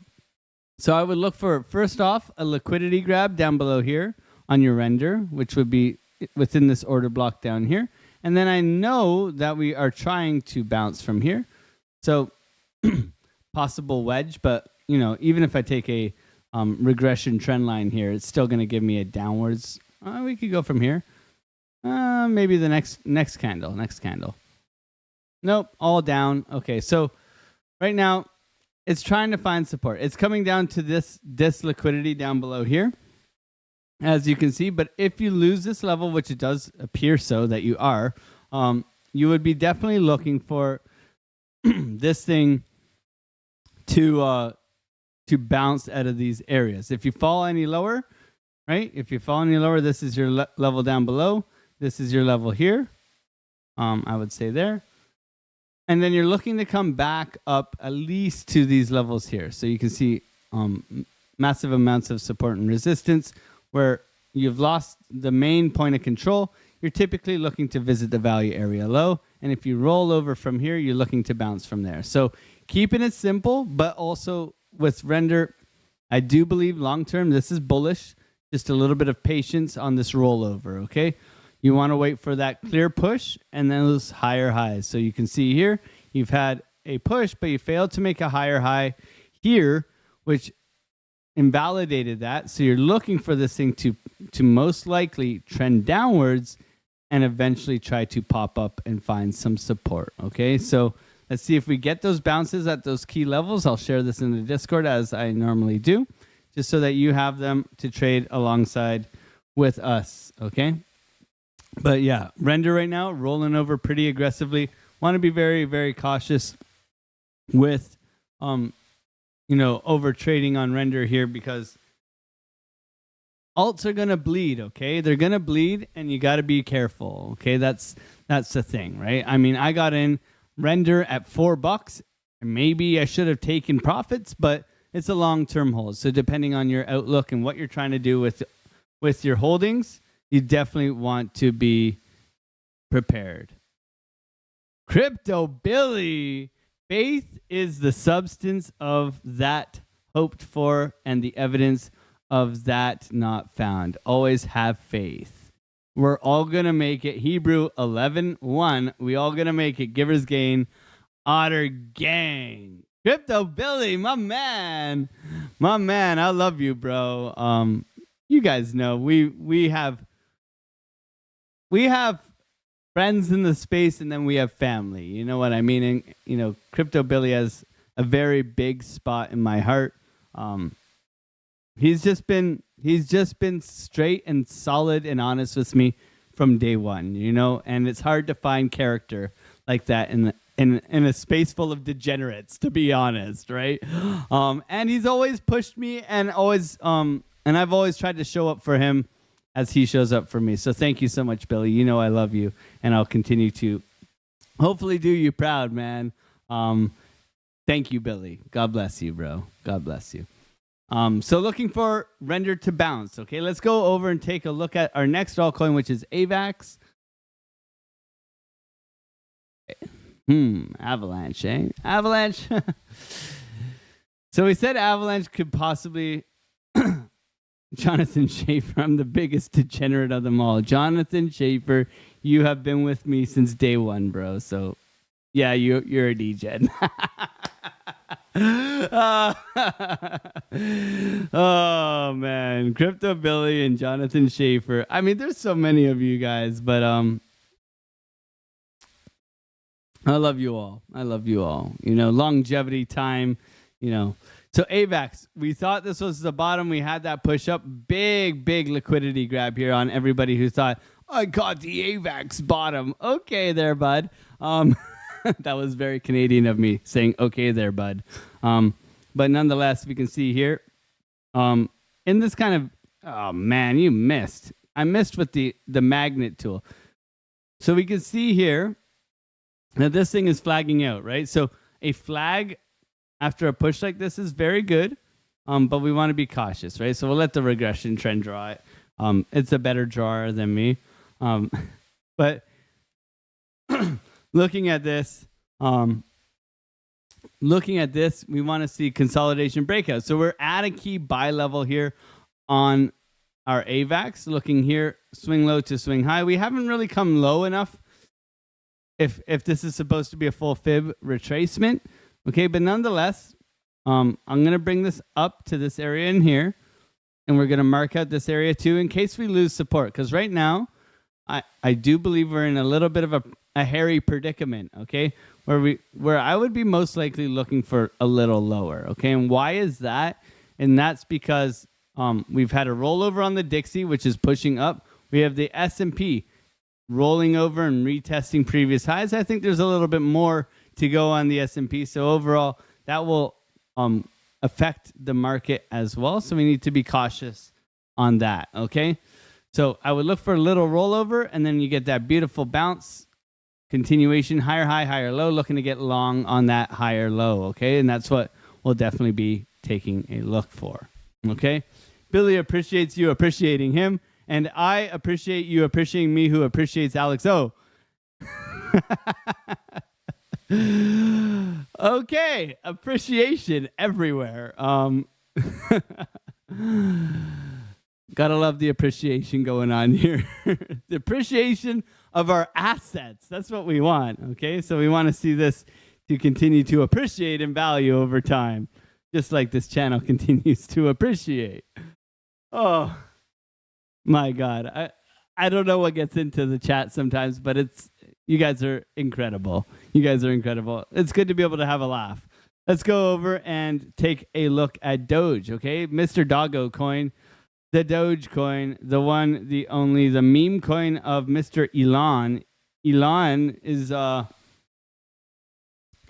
I would look for, first off, a liquidity grab down below here on your Render, which would be within this order block down here. And then I know that we are trying to bounce from here. So possible wedge, but even if I take a regression trend line here, it's still going to give me a downwards. We could go from here. Maybe the next candle. Nope, all down. Okay, so right now it's trying to find support. It's coming down to this liquidity down below here, as you can see. But if you lose this level, which it does appear so that you are, you would be definitely looking for this thing to bounce out of these areas. If you fall any lower, right? If you fall any lower, this is your level down below. This is your level here. I would say there. And then you're looking to come back up at least to these levels here. So you can see massive amounts of support and resistance where you've lost the main point of control. You're typically looking to visit the value area low. And if you roll over from here, you're looking to bounce from there. So keeping it simple, but also with Render, I do believe long-term, this is bullish. Just a little bit of patience on this rollover, okay? You want to wait for that clear push and then those higher highs. So you can see here, you've had a push, but you failed to make a higher high here, which invalidated that. So you're looking for this thing to most likely trend downwards and eventually try to pop up and find some support, okay? So let's see if we get those bounces at those key levels. I'll share this in the Discord as I normally do, just so that you have them to trade alongside with us, okay? But yeah, render right now rolling over pretty aggressively. Want to be very, very cautious with over trading on render here, because alts are gonna bleed. Okay, they're gonna bleed, and you got to be careful. Okay, that's the thing, right? I mean, I got in render at $4. Maybe I should have taken profits, but it's a long-term hold. So depending on your outlook and what you're trying to do with your holdings, you definitely want to be prepared. Crypto Billy, faith is the substance of that hoped for and the evidence of that not found. Always have faith. We're all going to make it. Hebrew 11:1. We all going to make it. Givers gain. Otter gang. Crypto Billy, my man. My man, I love you, bro. You guys know we have friends in the space, and then we have family. You know what I mean? And Crypto Billy has a very big spot in my heart. He's just been straight and solid and honest with me from day one, and it's hard to find character like that in a space full of degenerates, to be honest, right? And he's always pushed me, and I've always tried to show up for him as he shows up for me. So thank you so much, Billy. You know I love you, and I'll continue to hopefully do you proud, man. Thank you, Billy. God bless you, bro. God bless you. So looking for render to bounce. Okay, let's go over and take a look at our next altcoin, which is AVAX. Avalanche, eh? Avalanche. So we said Avalanche could possibly... Jonathan Schaefer, I'm the biggest degenerate of them all. Jonathan Schaefer, you have been with me since day one, bro. So, yeah, you're a degen. Oh, man. Crypto Billy and Jonathan Schaefer. I mean, there's so many of you guys, but I love you all. I love you all. Longevity, time, So AVAX, we thought this was the bottom. We had that push up. Big liquidity grab here on everybody who thought, I got the AVAX bottom. Okay there, bud. That was very Canadian of me saying, okay there, bud. But nonetheless, we can see here, in this kind of, oh man, you missed. I missed with the magnet tool. So we can see here that this thing is flagging out, right? So a flag after a push like this is very good, but we want to be cautious, right? So we'll let the regression trend draw it. It's a better drawer than me. But looking at this, we want to see consolidation breakout. So we're at a key buy level here on our AVAX. Looking here, swing low to swing high. We haven't really come low enough if this is supposed to be a full fib retracement. Okay, but nonetheless, I'm going to bring this up to this area in here, and we're going to mark out this area too in case we lose support. Because right now, I do believe we're in a little bit of a hairy predicament, okay, where I would be most likely looking for a little lower, okay? And why is that? And that's because we've had a rollover on the Dixie, which is pushing up. We have the S&P rolling over and retesting previous highs. I think there's a little bit more to go on the S&P. So overall, that will affect the market as well. So we need to be cautious on that, okay? So I would look for a little rollover, and then you get that beautiful bounce, continuation, higher high, higher low, looking to get long on that higher low, okay? And that's what we'll definitely be taking a look for, okay? Billy appreciates you appreciating him, and I appreciate you appreciating me who appreciates Alex O. Okay, appreciation everywhere. Gotta love the appreciation going on here. The appreciation of our assets. That's what we want, okay? So we want to see this to continue to appreciate in value over time, just like this channel continues to appreciate. Oh, my God. I don't know what gets into the chat sometimes, but you guys are incredible. You guys are incredible. It's good to be able to have a laugh. Let's go over and take a look at Doge, okay? Mr. Doggo coin. the Doge coin, the one, the only, the meme coin of Mr. Elon. Elon is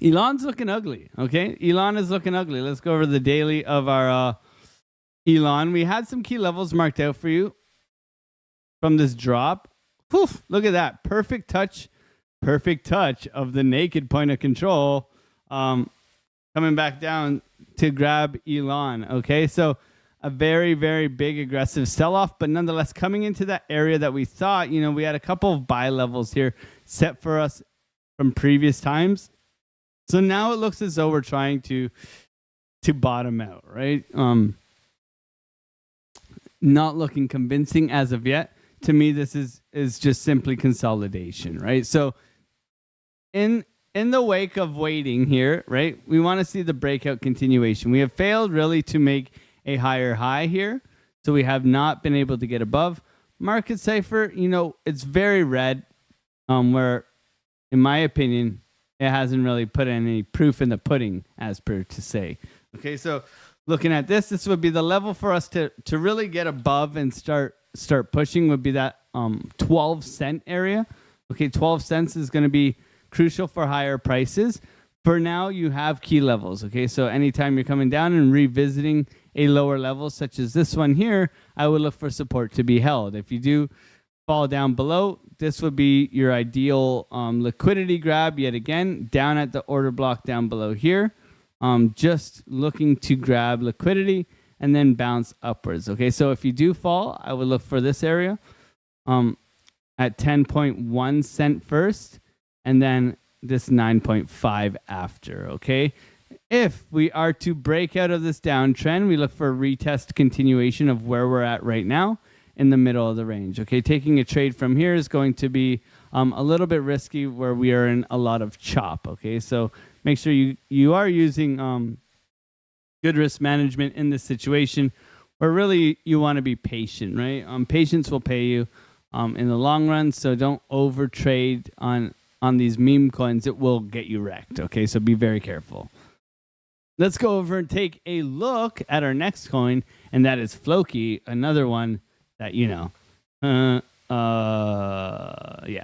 Elon's looking ugly. Okay, Elon is looking ugly. Let's go over the daily of our Elon. We had some key levels marked out for you from this drop. Poof, look at that. Perfect touch of the naked point of control. Coming back down to grab Elon. Okay, so a very, very big aggressive sell-off, but nonetheless coming into that area that we thought, we had a couple of buy levels here set for us from previous times. So now it looks as though we're trying to bottom out, right? Not looking convincing as of yet. To me, this is just simply consolidation, right? So in the wake of waiting here, right, we want to see the breakout continuation. We have failed really to make a higher high here. So we have not been able to get above. Market cipher, it's very red, where, in my opinion, it hasn't really put any proof in the pudding, as per to say. Okay, so looking at this would be the level for us to really get above and start pushing would be that 12 cent area. Okay, 12 cents is going to be crucial for higher prices. For now, you have key levels. Okay, so anytime you're coming down and revisiting a lower level, such as this one here, I would look for support to be held. If you do fall down below, this would be your ideal liquidity grab yet again, down at the order block down below here. Just looking to grab liquidity and then bounce upwards. Okay, so if you do fall, I would look for this area at 10.1 cent first, and then this 9.5 after. Okay, if we are to break out of this downtrend, we look for a retest continuation of where we're at right now in the middle of the range. Okay, taking a trade from here is going to be a little bit risky where we are in a lot of chop. Okay, so make sure you are using good risk management in this situation where really you want to be patient, right? Patience will pay you in the long run, so don't over trade on these meme coins. It will get you wrecked. Okay, so be very careful. Let's go over and take a look at our next coin, and that is Floki, another one that yeah.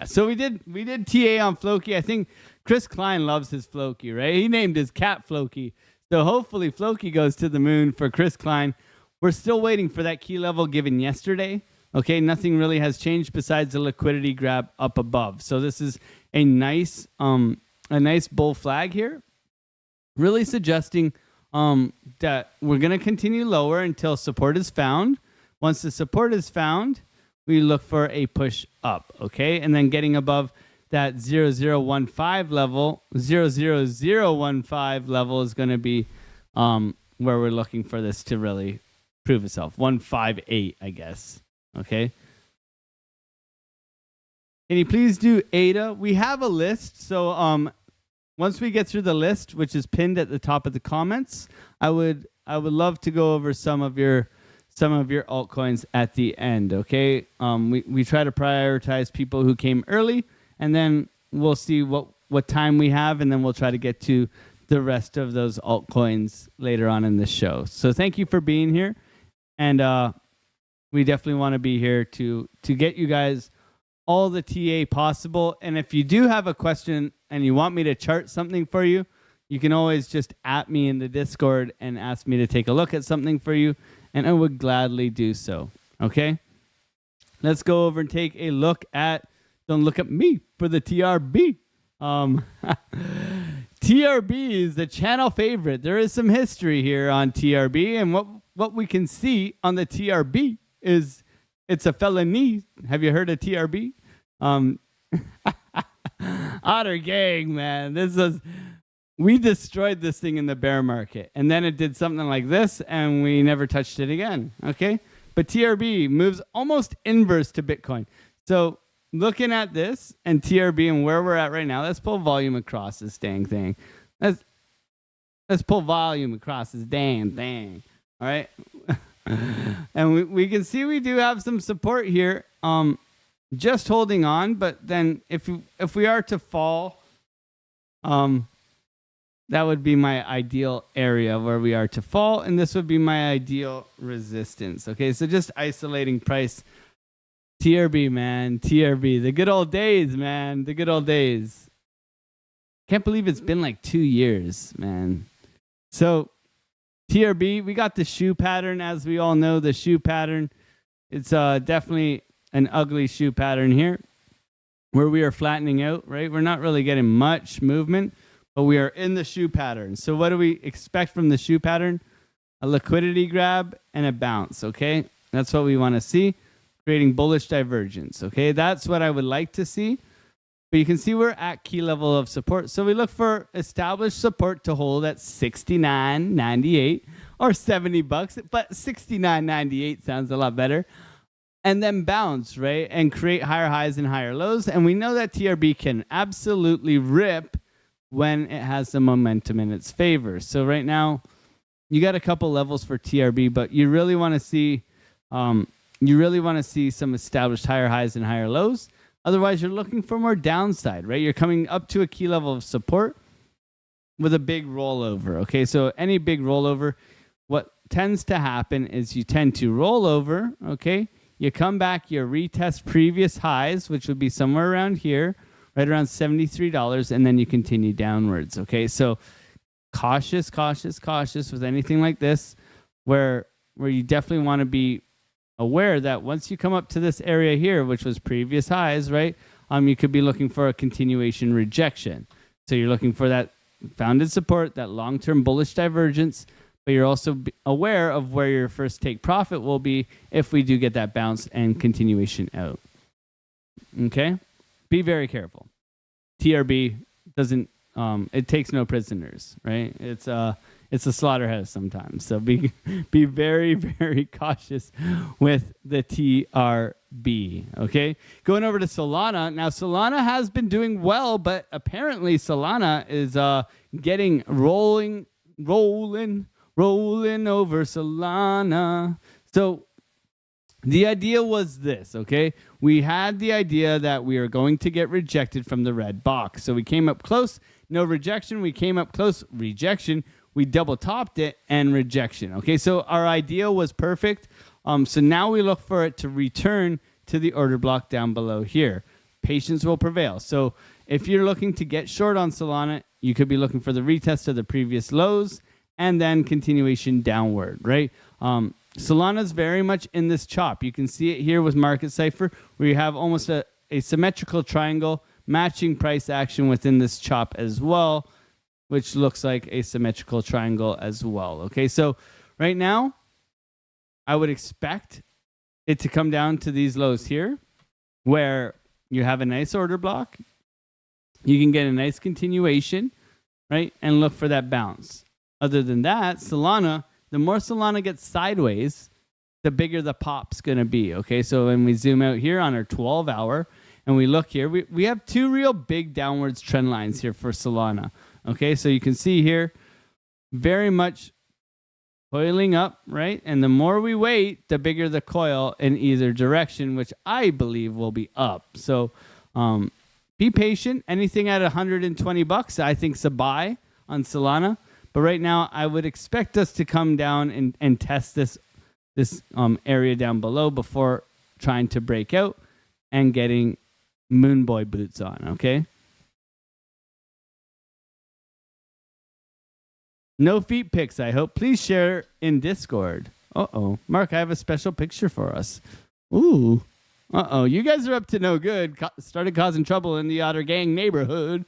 So we did TA on Floki. I think Chris Klein loves his Floki, right? He named his cat Floki. So hopefully Floki goes to the moon for Chris Klein. We're still waiting for that key level given yesterday. Okay, nothing really has changed besides the liquidity grab up above. So this is a nice bull flag here, really suggesting that we're going to continue lower until support is found. Once the support is found, we look for a push up, okay? And then getting above that 0015 level, 00015 level is going to be where we're looking for this to really prove itself. 158, I guess, okay? Can you please do ADA? We have a list, so once we get through the list, which is pinned at the top of the comments, I would love to go over some of your altcoins at the end. Okay, we try to prioritize people who came early, and then we'll see what time we have, and then we'll try to get to the rest of those altcoins later on in the show. So thank you for being here, and we definitely want to be here to get you guys all the TA possible. And if you do have a question and you want me to chart something for you, you can always just at me in the Discord and ask me to take a look at something for you, and I would gladly do so. Okay? Let's go over and take a look at, don't look at me for the TRB. TRB is the channel favorite. There is some history here on TRB, and what we can see on the TRB is it's a felony. Have you heard of TRB? Otter gang, man. We destroyed this thing in the bear market, and then it did something like this, and we never touched it again. Okay, but TRB moves almost inverse to Bitcoin. So looking at this and TRB and where we're at right now, let's pull volume across this dang thing. Let's pull volume across this dang thing. All right. And we can see we do have some support here. Just holding on, but then if we are to fall, that would be my ideal area where we are to fall, and this would be my ideal resistance. Okay, so just isolating price. TRB, man, TRB, the good old days, man, the good old days. Can't believe it's been like 2 years, man. So TRB, we got the shoe pattern, as we all know, the shoe pattern. It's definitely an ugly shoe pattern here, where we are flattening out, right? We're not really getting much movement, but we are in the shoe pattern. So what do we expect from the shoe pattern? A liquidity grab and a bounce, okay? That's what we want to see, creating bullish divergence, okay? That's what I would like to see. But you can see we're at key level of support. So we look for established support to hold at 69.98 or 70 bucks, but 69.98 sounds a lot better. And then bounce, right? And create higher highs and higher lows. And we know that TRB can absolutely rip when it has the momentum in its favor. So right now, you got a couple levels for TRB, but you really want to see some established higher highs and higher lows. Otherwise, you're looking for more downside, right? You're coming up to a key level of support with a big rollover. Okay, so any big rollover, what tends to happen is you tend to roll over, okay? You come back, you retest previous highs, which would be somewhere around here, right around $73, and then you continue downwards, okay? So cautious with anything like this, where you definitely want to be aware that once you come up to this area here, which was previous highs, right? You could be looking for a continuation rejection. So you're looking for that founded support, that long-term bullish divergence, but you're also aware of where your first take profit will be if we do get that bounce and continuation out. Okay? Be very careful. TRB doesn't, it takes no prisoners, right? It's a slaughterhouse sometimes. So be very, very cautious with the TRB, okay? Going over to Solana. Now, Solana has been doing well, but apparently Solana is getting rolling over Solana. So the idea was this, okay? We had the idea that we are going to get rejected from the red box. So we came up close, no rejection. We came up close, rejection. We double topped it and rejection. Okay, so our idea was perfect. So now we look for it to return to the order block down below here. Patience will prevail. So if you're looking to get short on Solana, you could be looking for the retest of the previous lows and then continuation downward, right? Solana's very much in this chop. You can see it here with Market Cipher, where you have almost a symmetrical triangle matching price action within this chop as well, which looks like a symmetrical triangle as well. Okay, so right now, I would expect it to come down to these lows here, where you have a nice order block. You can get a nice continuation, right? And look for that bounce. Other than that, Solana, the more Solana gets sideways, the bigger the pop's going to be. Okay, so when we zoom out here on our 12-hour and we look here, we have two real big downwards trend lines here for Solana. Okay, so you can see here, very much coiling up, right? And the more we wait, the bigger the coil in either direction, which I believe will be up. So be patient. Anything at $120, I think is a buy on Solana. But right now, I would expect us to come down and test this area down below before trying to break out and getting Moon Boy boots on, okay? No feet pics, I hope. Please share in Discord. Uh-oh. Mark, I have a special picture for us. Ooh. Uh-oh. You guys are up to no good. Started causing trouble in the Otter Gang neighborhood.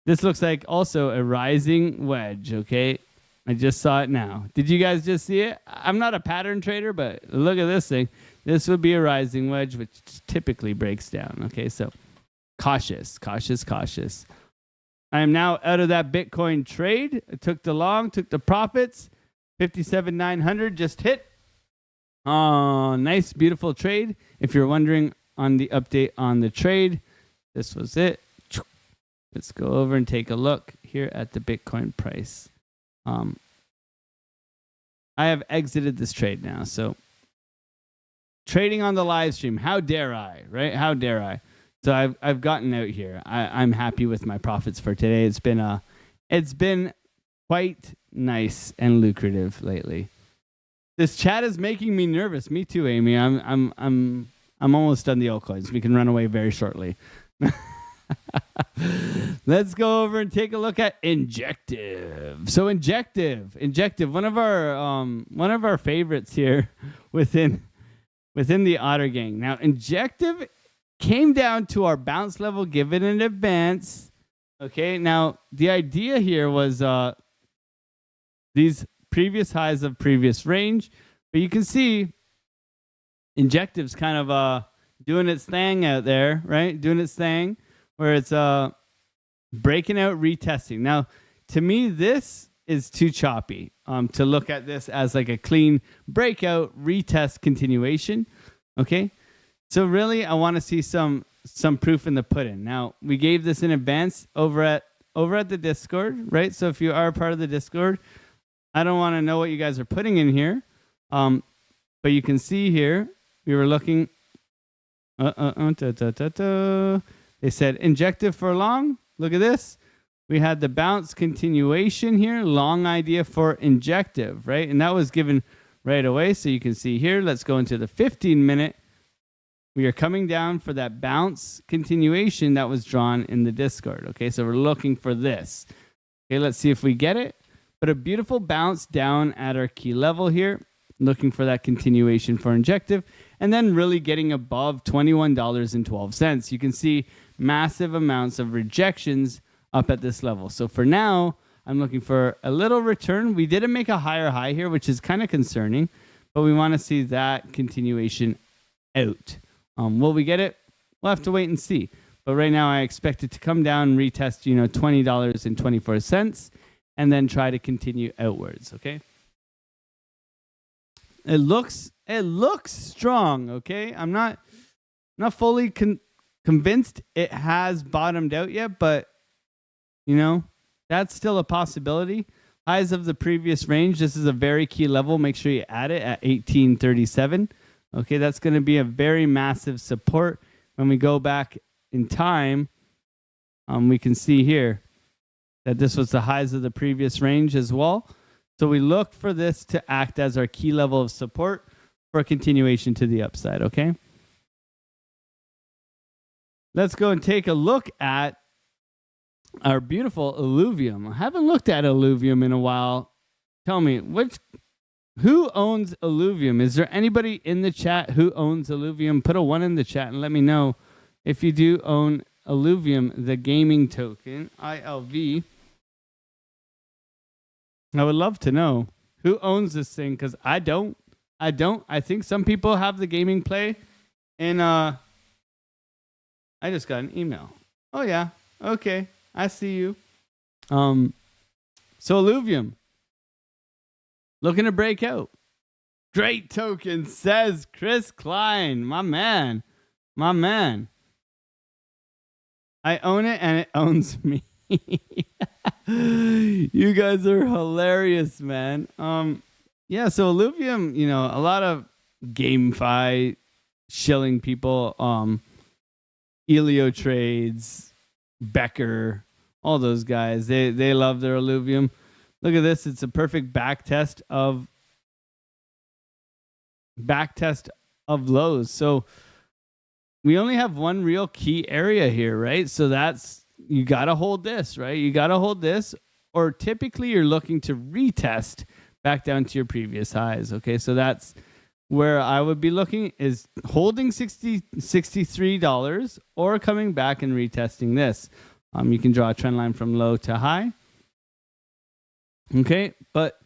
This looks like also a rising wedge, okay? I just saw it now. Did you guys just see it? I'm not a pattern trader, but look at this thing. This would be a rising wedge, which typically breaks down. Okay, so cautious. I am now out of that Bitcoin trade. I took the long, took the profits. 57,900 just hit. Nice, beautiful trade. If you're wondering on the update on the trade, this was it. Let's go over and take a look here at the Bitcoin price. I have exited this trade now, so trading on the live stream. How dare I, right? How dare I? So I've gotten out here. I'm happy with my profits for today. It's been quite nice and lucrative lately. This chat is making me nervous. Me too, Amy. I'm almost done the altcoins. We can run away very shortly. Let's go over and take a look at Injective. So Injective, one of our favorites here within the Otter Gang. Now Injective came down to our bounce level given in advance. Okay, now the idea here was these previous highs of previous range, but you can see Injective's kind of doing its thing out there, right? Doing its thing where it's breaking out, retesting. Now, to me, this is too choppy to look at this as like a clean breakout, retest, continuation. Okay, so really, I want to see some proof in the pudding. Now, we gave this in advance over at the Discord, right? So if you are a part of the Discord, I don't want to know what you guys are putting in here, but you can see here we were looking. They said Injective for long. Look at this. We had the bounce continuation here. Long idea for Injective, right? And that was given right away. So you can see here. Let's go into the 15-minute. We are coming down for that bounce continuation that was drawn in the Discord. Okay, so we're looking for this. Okay, let's see if we get it. But a beautiful bounce down at our key level here. Looking for that continuation for Injective. And then really getting above $21.12. You can see massive amounts of rejections up at this level. So for now, I'm looking for a little return. We didn't make a higher high here, which is kind of concerning. But we want to see that continuation out. Will we get it? We'll have to wait and see. But right now, I expect it to come down, retest, $20.24, and then try to continue outwards. Okay. It looks strong. Okay. I'm not fully convinced it has bottomed out yet, but that's still a possibility. Highs of the previous range. This is a very key level. Make sure you add it at 1837. Okay, that's going to be a very massive support. When we go back in time, we can see here that this was the highs of the previous range as well. So we look for this to act as our key level of support for a continuation to the upside, okay? Let's go and take a look at our beautiful Illuvium. I haven't looked at Illuvium in a while. Tell me, who owns Illuvium? Is there anybody in the chat who owns Illuvium? Put a 1 in the chat and let me know if you do own Illuvium, the gaming token, ILV. I would love to know who owns this thing because I don't. I think some people have the gaming play. And I just got an email. Oh, yeah. Okay. I see you. So Illuvium. Looking to break out. Great token, says Chris Klein. My man. I own it and it owns me. You guys are hilarious, man. Yeah, so Illuvium, a lot of GameFi shilling people, Elio Trades, Becker, all those guys. They love their Illuvium. Look at this. It's a perfect backtest of lows. So we only have one real key area here, right? So you got to hold this, right? You got to hold this, or typically you're looking to retest back down to your previous highs. Okay, so that's where I would be looking, is holding $63 or coming back and retesting this. You can draw a trend line from low to high. Okay, but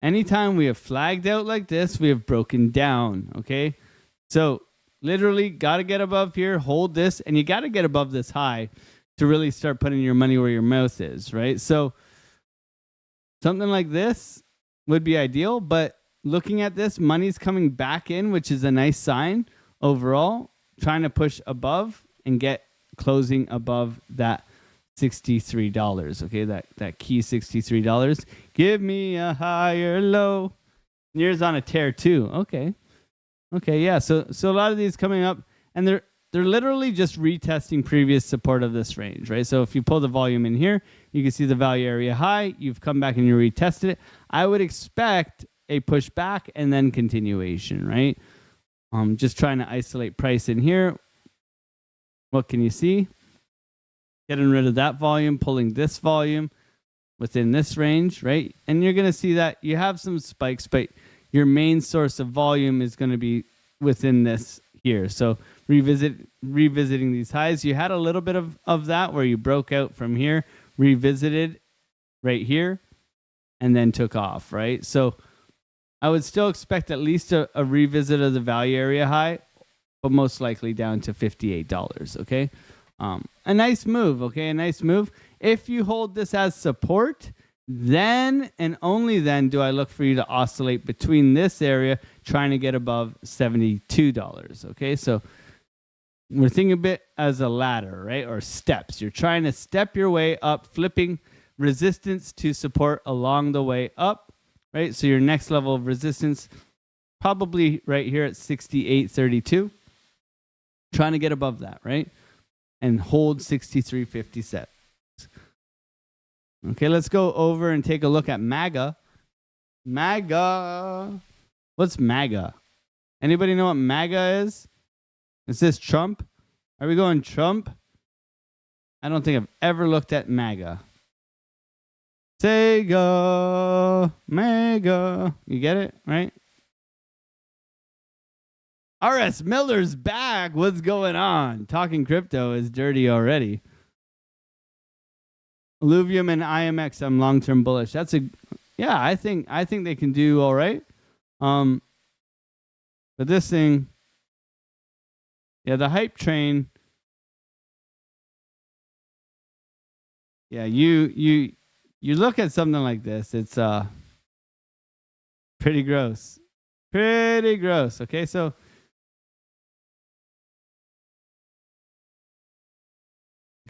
anytime we have flagged out like this, we have broken down. Okay, so literally got to get above here, hold this, and you got to get above this high to really start putting your money where your mouth is, right? So something like this would be ideal, but looking at this, money's coming back in, which is a nice sign overall, trying to push above and get closing above that $63. Okay, that key $63. Give me a higher low. Yours on a tear too. Okay. Okay, yeah. So a lot of these coming up, and they're literally just retesting previous support of this range, right? So if you pull the volume in here, you can see the value area high. You've come back and you retested it. I would expect a pushback and then continuation, right? Just trying to isolate price in here. What can you see? Getting rid of that volume, pulling this volume within this range, right? And you're going to see that you have some spikes, but your main source of volume is going to be within this here. So revisiting these highs, you had a little bit of that where you broke out from here, revisited right here, and then took off, right? So I would still expect at least a revisit of the value area high, but most likely down to $58, okay? A nice move, okay? A nice move. If you hold this as support, then and only then do I look for you to oscillate between this area, trying to get above $72, okay? So we're thinking a bit as a ladder, right? Or steps. You're trying to step your way up, flipping resistance to support along the way up, right? So your next level of resistance, probably right here at 68.32. Trying to get above that, right? And hold 63.57. Okay, let's go over and take a look at Maga. Maga. What's Maga? Anybody know what Maga is? Is this Trump? Are we going Trump? I don't think I've ever looked at Maga. Sega. Maga. You get it, right? RS Miller's back. What's going on? Talking crypto is dirty already. Illuvium and IMX, I'm long-term bullish. That's I think they can do all right. But this thing, yeah, the hype train. Yeah, you look at something like this, it's pretty gross. Pretty gross. Okay, so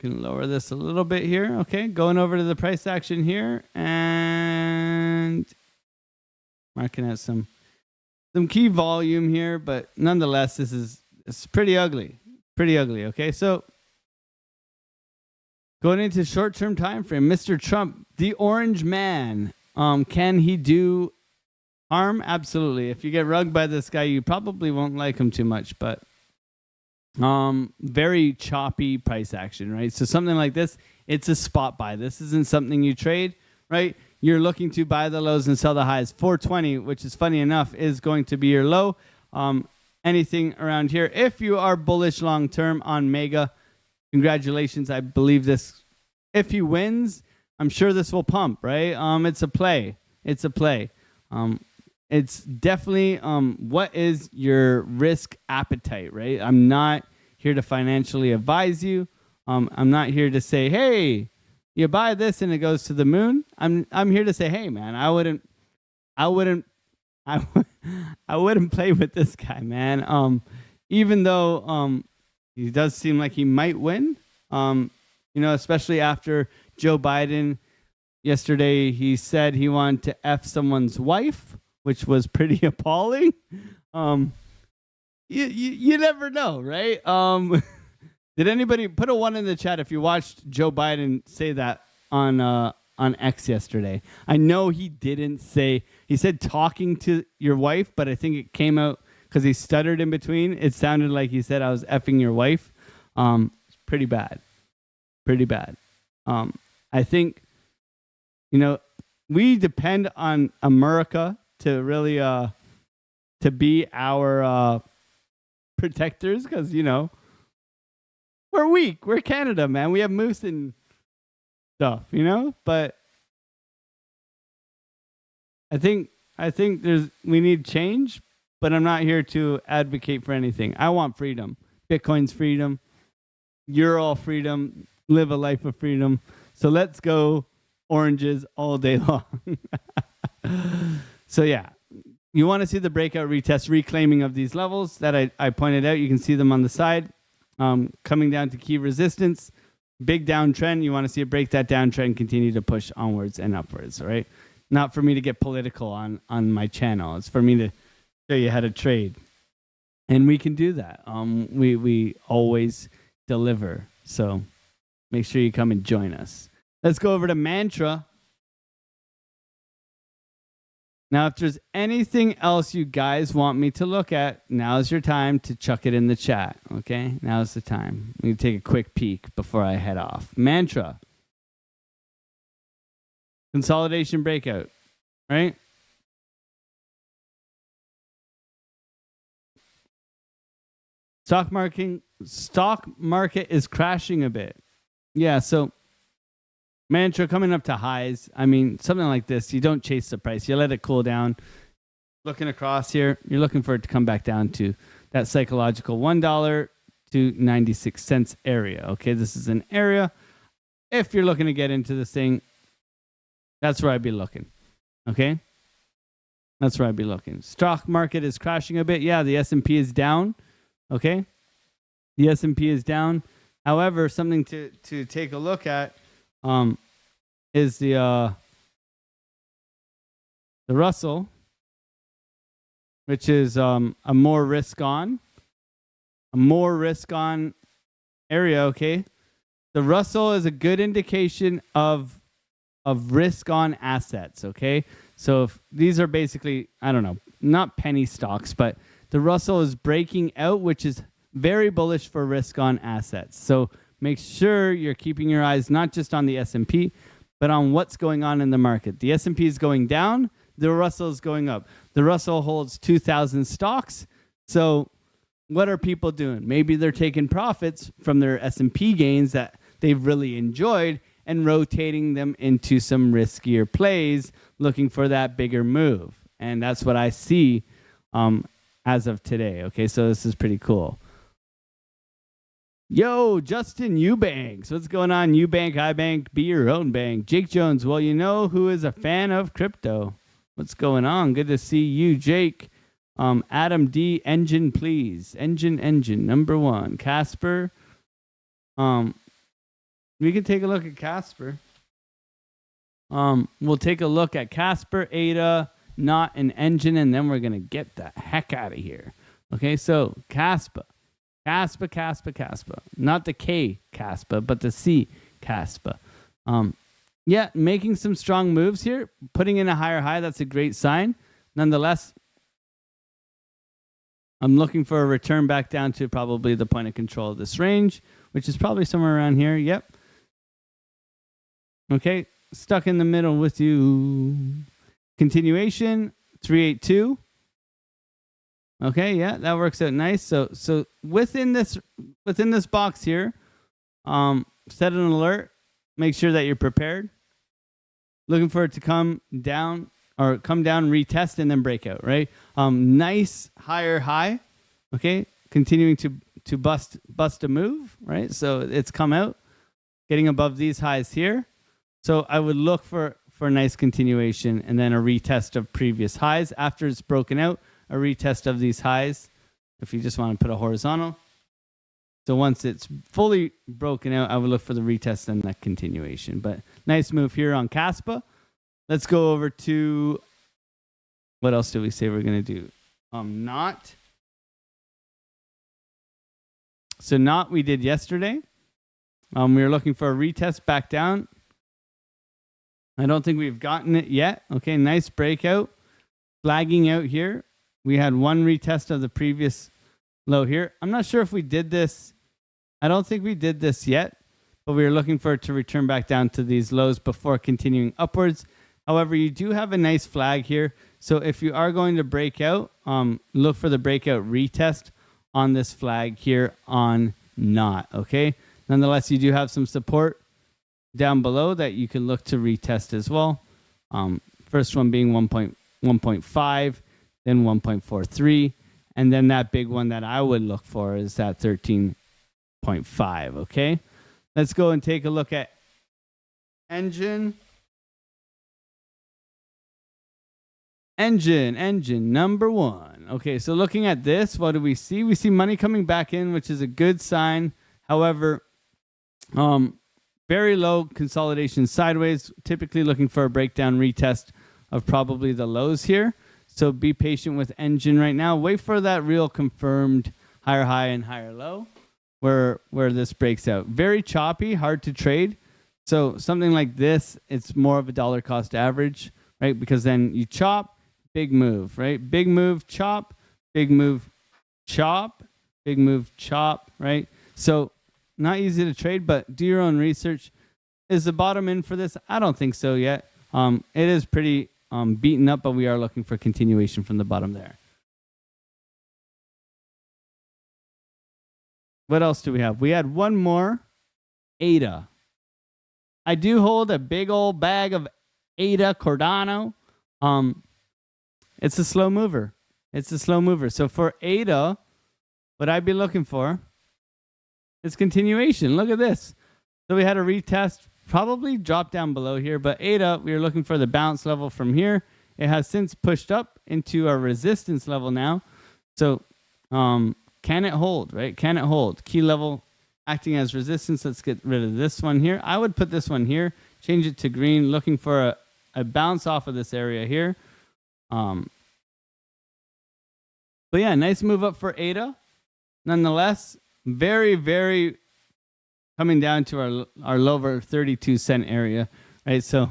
can lower this a little bit here. Okay, going over to the price action here and marking out some key volume here, but nonetheless, it's pretty ugly. Pretty ugly. Okay, so going into short-term time frame, Mr. Trump, the orange man, can he do harm? Absolutely. If you get rugged by this guy, you probably won't like him too much, but very choppy price action, right? So something like this, it's a spot buy. This isn't something you trade, right? You're looking to buy the lows and sell the highs. 420, which is funny enough, is going to be your low. Anything around here, if you are bullish long term on Maga, congratulations. I believe this. If he wins, I'm sure this will pump, right? It's a play. It's a play. It's definitely what is your risk appetite, right? I'm not here to financially advise you. I'm not here to say, hey, you buy this and it goes to the moon. I'm here to say, hey, man, I wouldn't play with this guy, man. Even though he does seem like he might win, especially after Joe Biden yesterday, he said he wanted to F someone's wife, which was pretty appalling. You never know, right? Did anybody put a 1 in the chat if you watched Joe Biden say that on X yesterday? I know he didn't say, he said talking to your wife, but I think it came out because he stuttered in between. It sounded like he said I was effing your wife. It's pretty bad. Pretty bad. I think, we depend on America to really to be our protectors because we're weak. We're Canada, man. We have moose and stuff, but I think we need change, but I'm not here to advocate for anything. I want freedom. Bitcoin's freedom. You're all freedom. Live a life of freedom. So let's go oranges all day long. So yeah, you want to see the breakout retest reclaiming of these levels that I pointed out. You can see them on the side coming down to key resistance. Big downtrend. You want to see it break that downtrend, continue to push onwards and upwards. All right. Not for me to get political on my channel. It's for me to show you how to trade. And we can do that. We always deliver. So make sure you come and join us. Let's go over to Mantra. Now, if there's anything else you guys want me to look at, now's your time to chuck it in the chat. Okay? Now's the time. We can take a quick peek before I head off. Mantra. Consolidation breakout. Right? Stock market is crashing a bit. Yeah, so Mantra coming up to highs. I mean, something like this, you don't chase the price. You let it cool down. Looking across here, you're looking for it to come back down to that psychological $1 to 96 cents area. Okay, this is an area. If you're looking to get into this thing, that's where I'd be looking. Okay? That's where I'd be looking. Stock market is crashing a bit. Yeah, the S&P is down. Okay? The S&P is down. However, something to take a look at is the Russell, which is a more risk on area. Okay, the Russell is a good indication of risk on assets. Okay, so if these are basically, I don't know, not penny stocks, but the Russell is breaking out, which is very bullish for risk on assets. So make sure you're keeping your eyes not just on the S&P, but on what's going on in the market. The S&P is going down. The Russell is going up. The Russell holds 2,000 stocks. So what are people doing? Maybe they're taking profits from their S&P gains that they've really enjoyed and rotating them into some riskier plays, looking for that bigger move. And that's what I see as of today. Okay, so this is pretty cool. Yo, Justin Eubanks. What's going on? Eubank, iBank, be your own bank. Jake Jones. Well, you know who is a fan of crypto. What's going on? Good to see you, Jake. Adam D. Engine, please. Engine. Number one. Casper. We can take a look at Casper. We'll take a look at Casper, ADA, not an engine, and then we're going to get the heck out of here. Okay, so Caspa. Not the K Caspa, but the C Caspa. Yeah, making some strong moves here, putting in a higher high. That's a great sign. Nonetheless, I'm looking for a return back down to probably the point of control of this range, which is probably somewhere around here. Yep. Okay, stuck in the middle with you. Continuation, 382. Okay, yeah, that works out nice. So within this box here, set an alert. Make sure that you're prepared. Looking for it to come down, retest, and then break out, right? Nice higher high. Okay, continuing to bust a move, right? So it's come out, getting above these highs here. So I would look for a nice continuation and then a retest of previous highs after it's broken out. A retest of these highs if you just want to put a horizontal. So once it's fully broken out, I would look for the retest and that continuation. But nice move here on Caspa. Let's go over to, what else do we say we're going to do? Not. So not we did yesterday. We were looking for a retest back down. I don't think we've gotten it yet. Okay, nice breakout. Flagging out here. We had one retest of the previous low here. I'm not sure if we did this. I don't think we did this yet, but we were looking for it to return back down to these lows before continuing upwards. However, you do have a nice flag here. So if you are going to break out, look for the breakout retest on this flag here on not. Okay. Nonetheless, you do have some support down below that you can look to retest as well. First one being 1.5. Then 1.43, and then that big one that I would look for is that 13.5, okay? Let's go and take a look at engine. Engine, number one. Okay, so looking at this, what do we see? We see money coming back in, which is a good sign. However, very low consolidation sideways, typically looking for a breakdown retest of probably the lows here. So be patient with engine right now. Wait for that real confirmed higher high and higher low where this breaks out. Very choppy, hard to trade. So something like this, it's more of a dollar cost average, right? Because then you chop, big move, right? Big move, chop, big move, chop, big move, chop, right? So not easy to trade, but do your own research. Is the bottom in for this? I don't think so yet. It is pretty beaten up, but we are looking for continuation from the bottom there. What else do we have? We had one more, ADA. I do hold a big old bag of ADA Cardano. It's a slow mover. It's a slow mover. So for ADA, what I'd be looking for is continuation. Look at this. So we had a retest, probably drop down below here, but ADA, we are looking for the bounce level from here. It has since pushed up into a resistance level now. So can it hold, right? Can it hold? Key level acting as resistance. Let's get rid of this one here. I would put this one here, change it to green, looking for a bounce off of this area here. But yeah, nice move up for ADA. Nonetheless, very, very coming down to our lower 32-cent area, right? So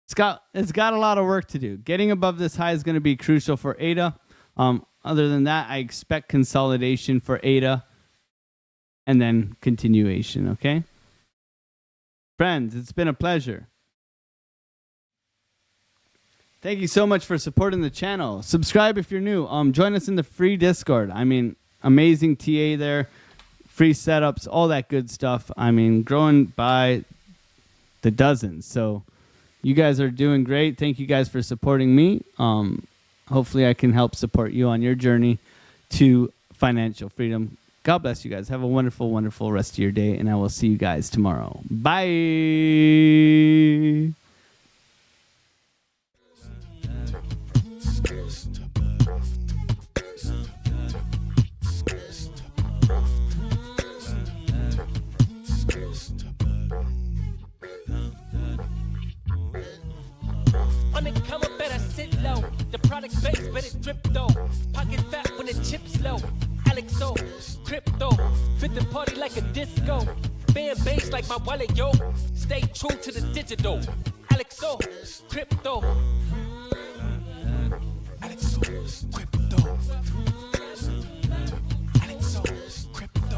it's got a lot of work to do. Getting above this high is going to be crucial for ADA. Other than that, I expect consolidation for ADA and then continuation, okay? Friends, it's been a pleasure. Thank you so much for supporting the channel. Subscribe if you're new. Join us in the free Discord. I mean, amazing TA there, free setups, all that good stuff. I mean, growing by the dozens. So you guys are doing great. Thank you guys for supporting me. Hopefully I can help support you on your journey to financial freedom. God bless you guys. Have a wonderful, wonderful rest of your day, and I will see you guys tomorrow. Bye. On the come up, better sit low. The product base, but it drip though. Pocket fat when the chips low. Alexo, crypto, fit the party like a disco. Fan base like my wallet, yo. Stay true to the digital. Alexo, crypto. Alexo, crypto. Alexo, crypto.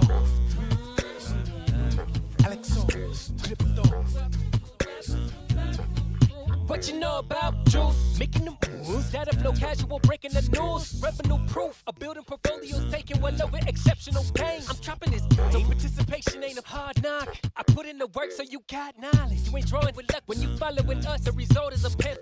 Alexo, crypto. What you know about juice? Making them moves, data flow casual, breaking the news. Revenue proof, a building portfolios taking well over exceptional pain. I'm trapping this game, so participation ain't a hard knock. I put in the work so you got knowledge. You ain't drawing with luck when you following us. The result is a pen.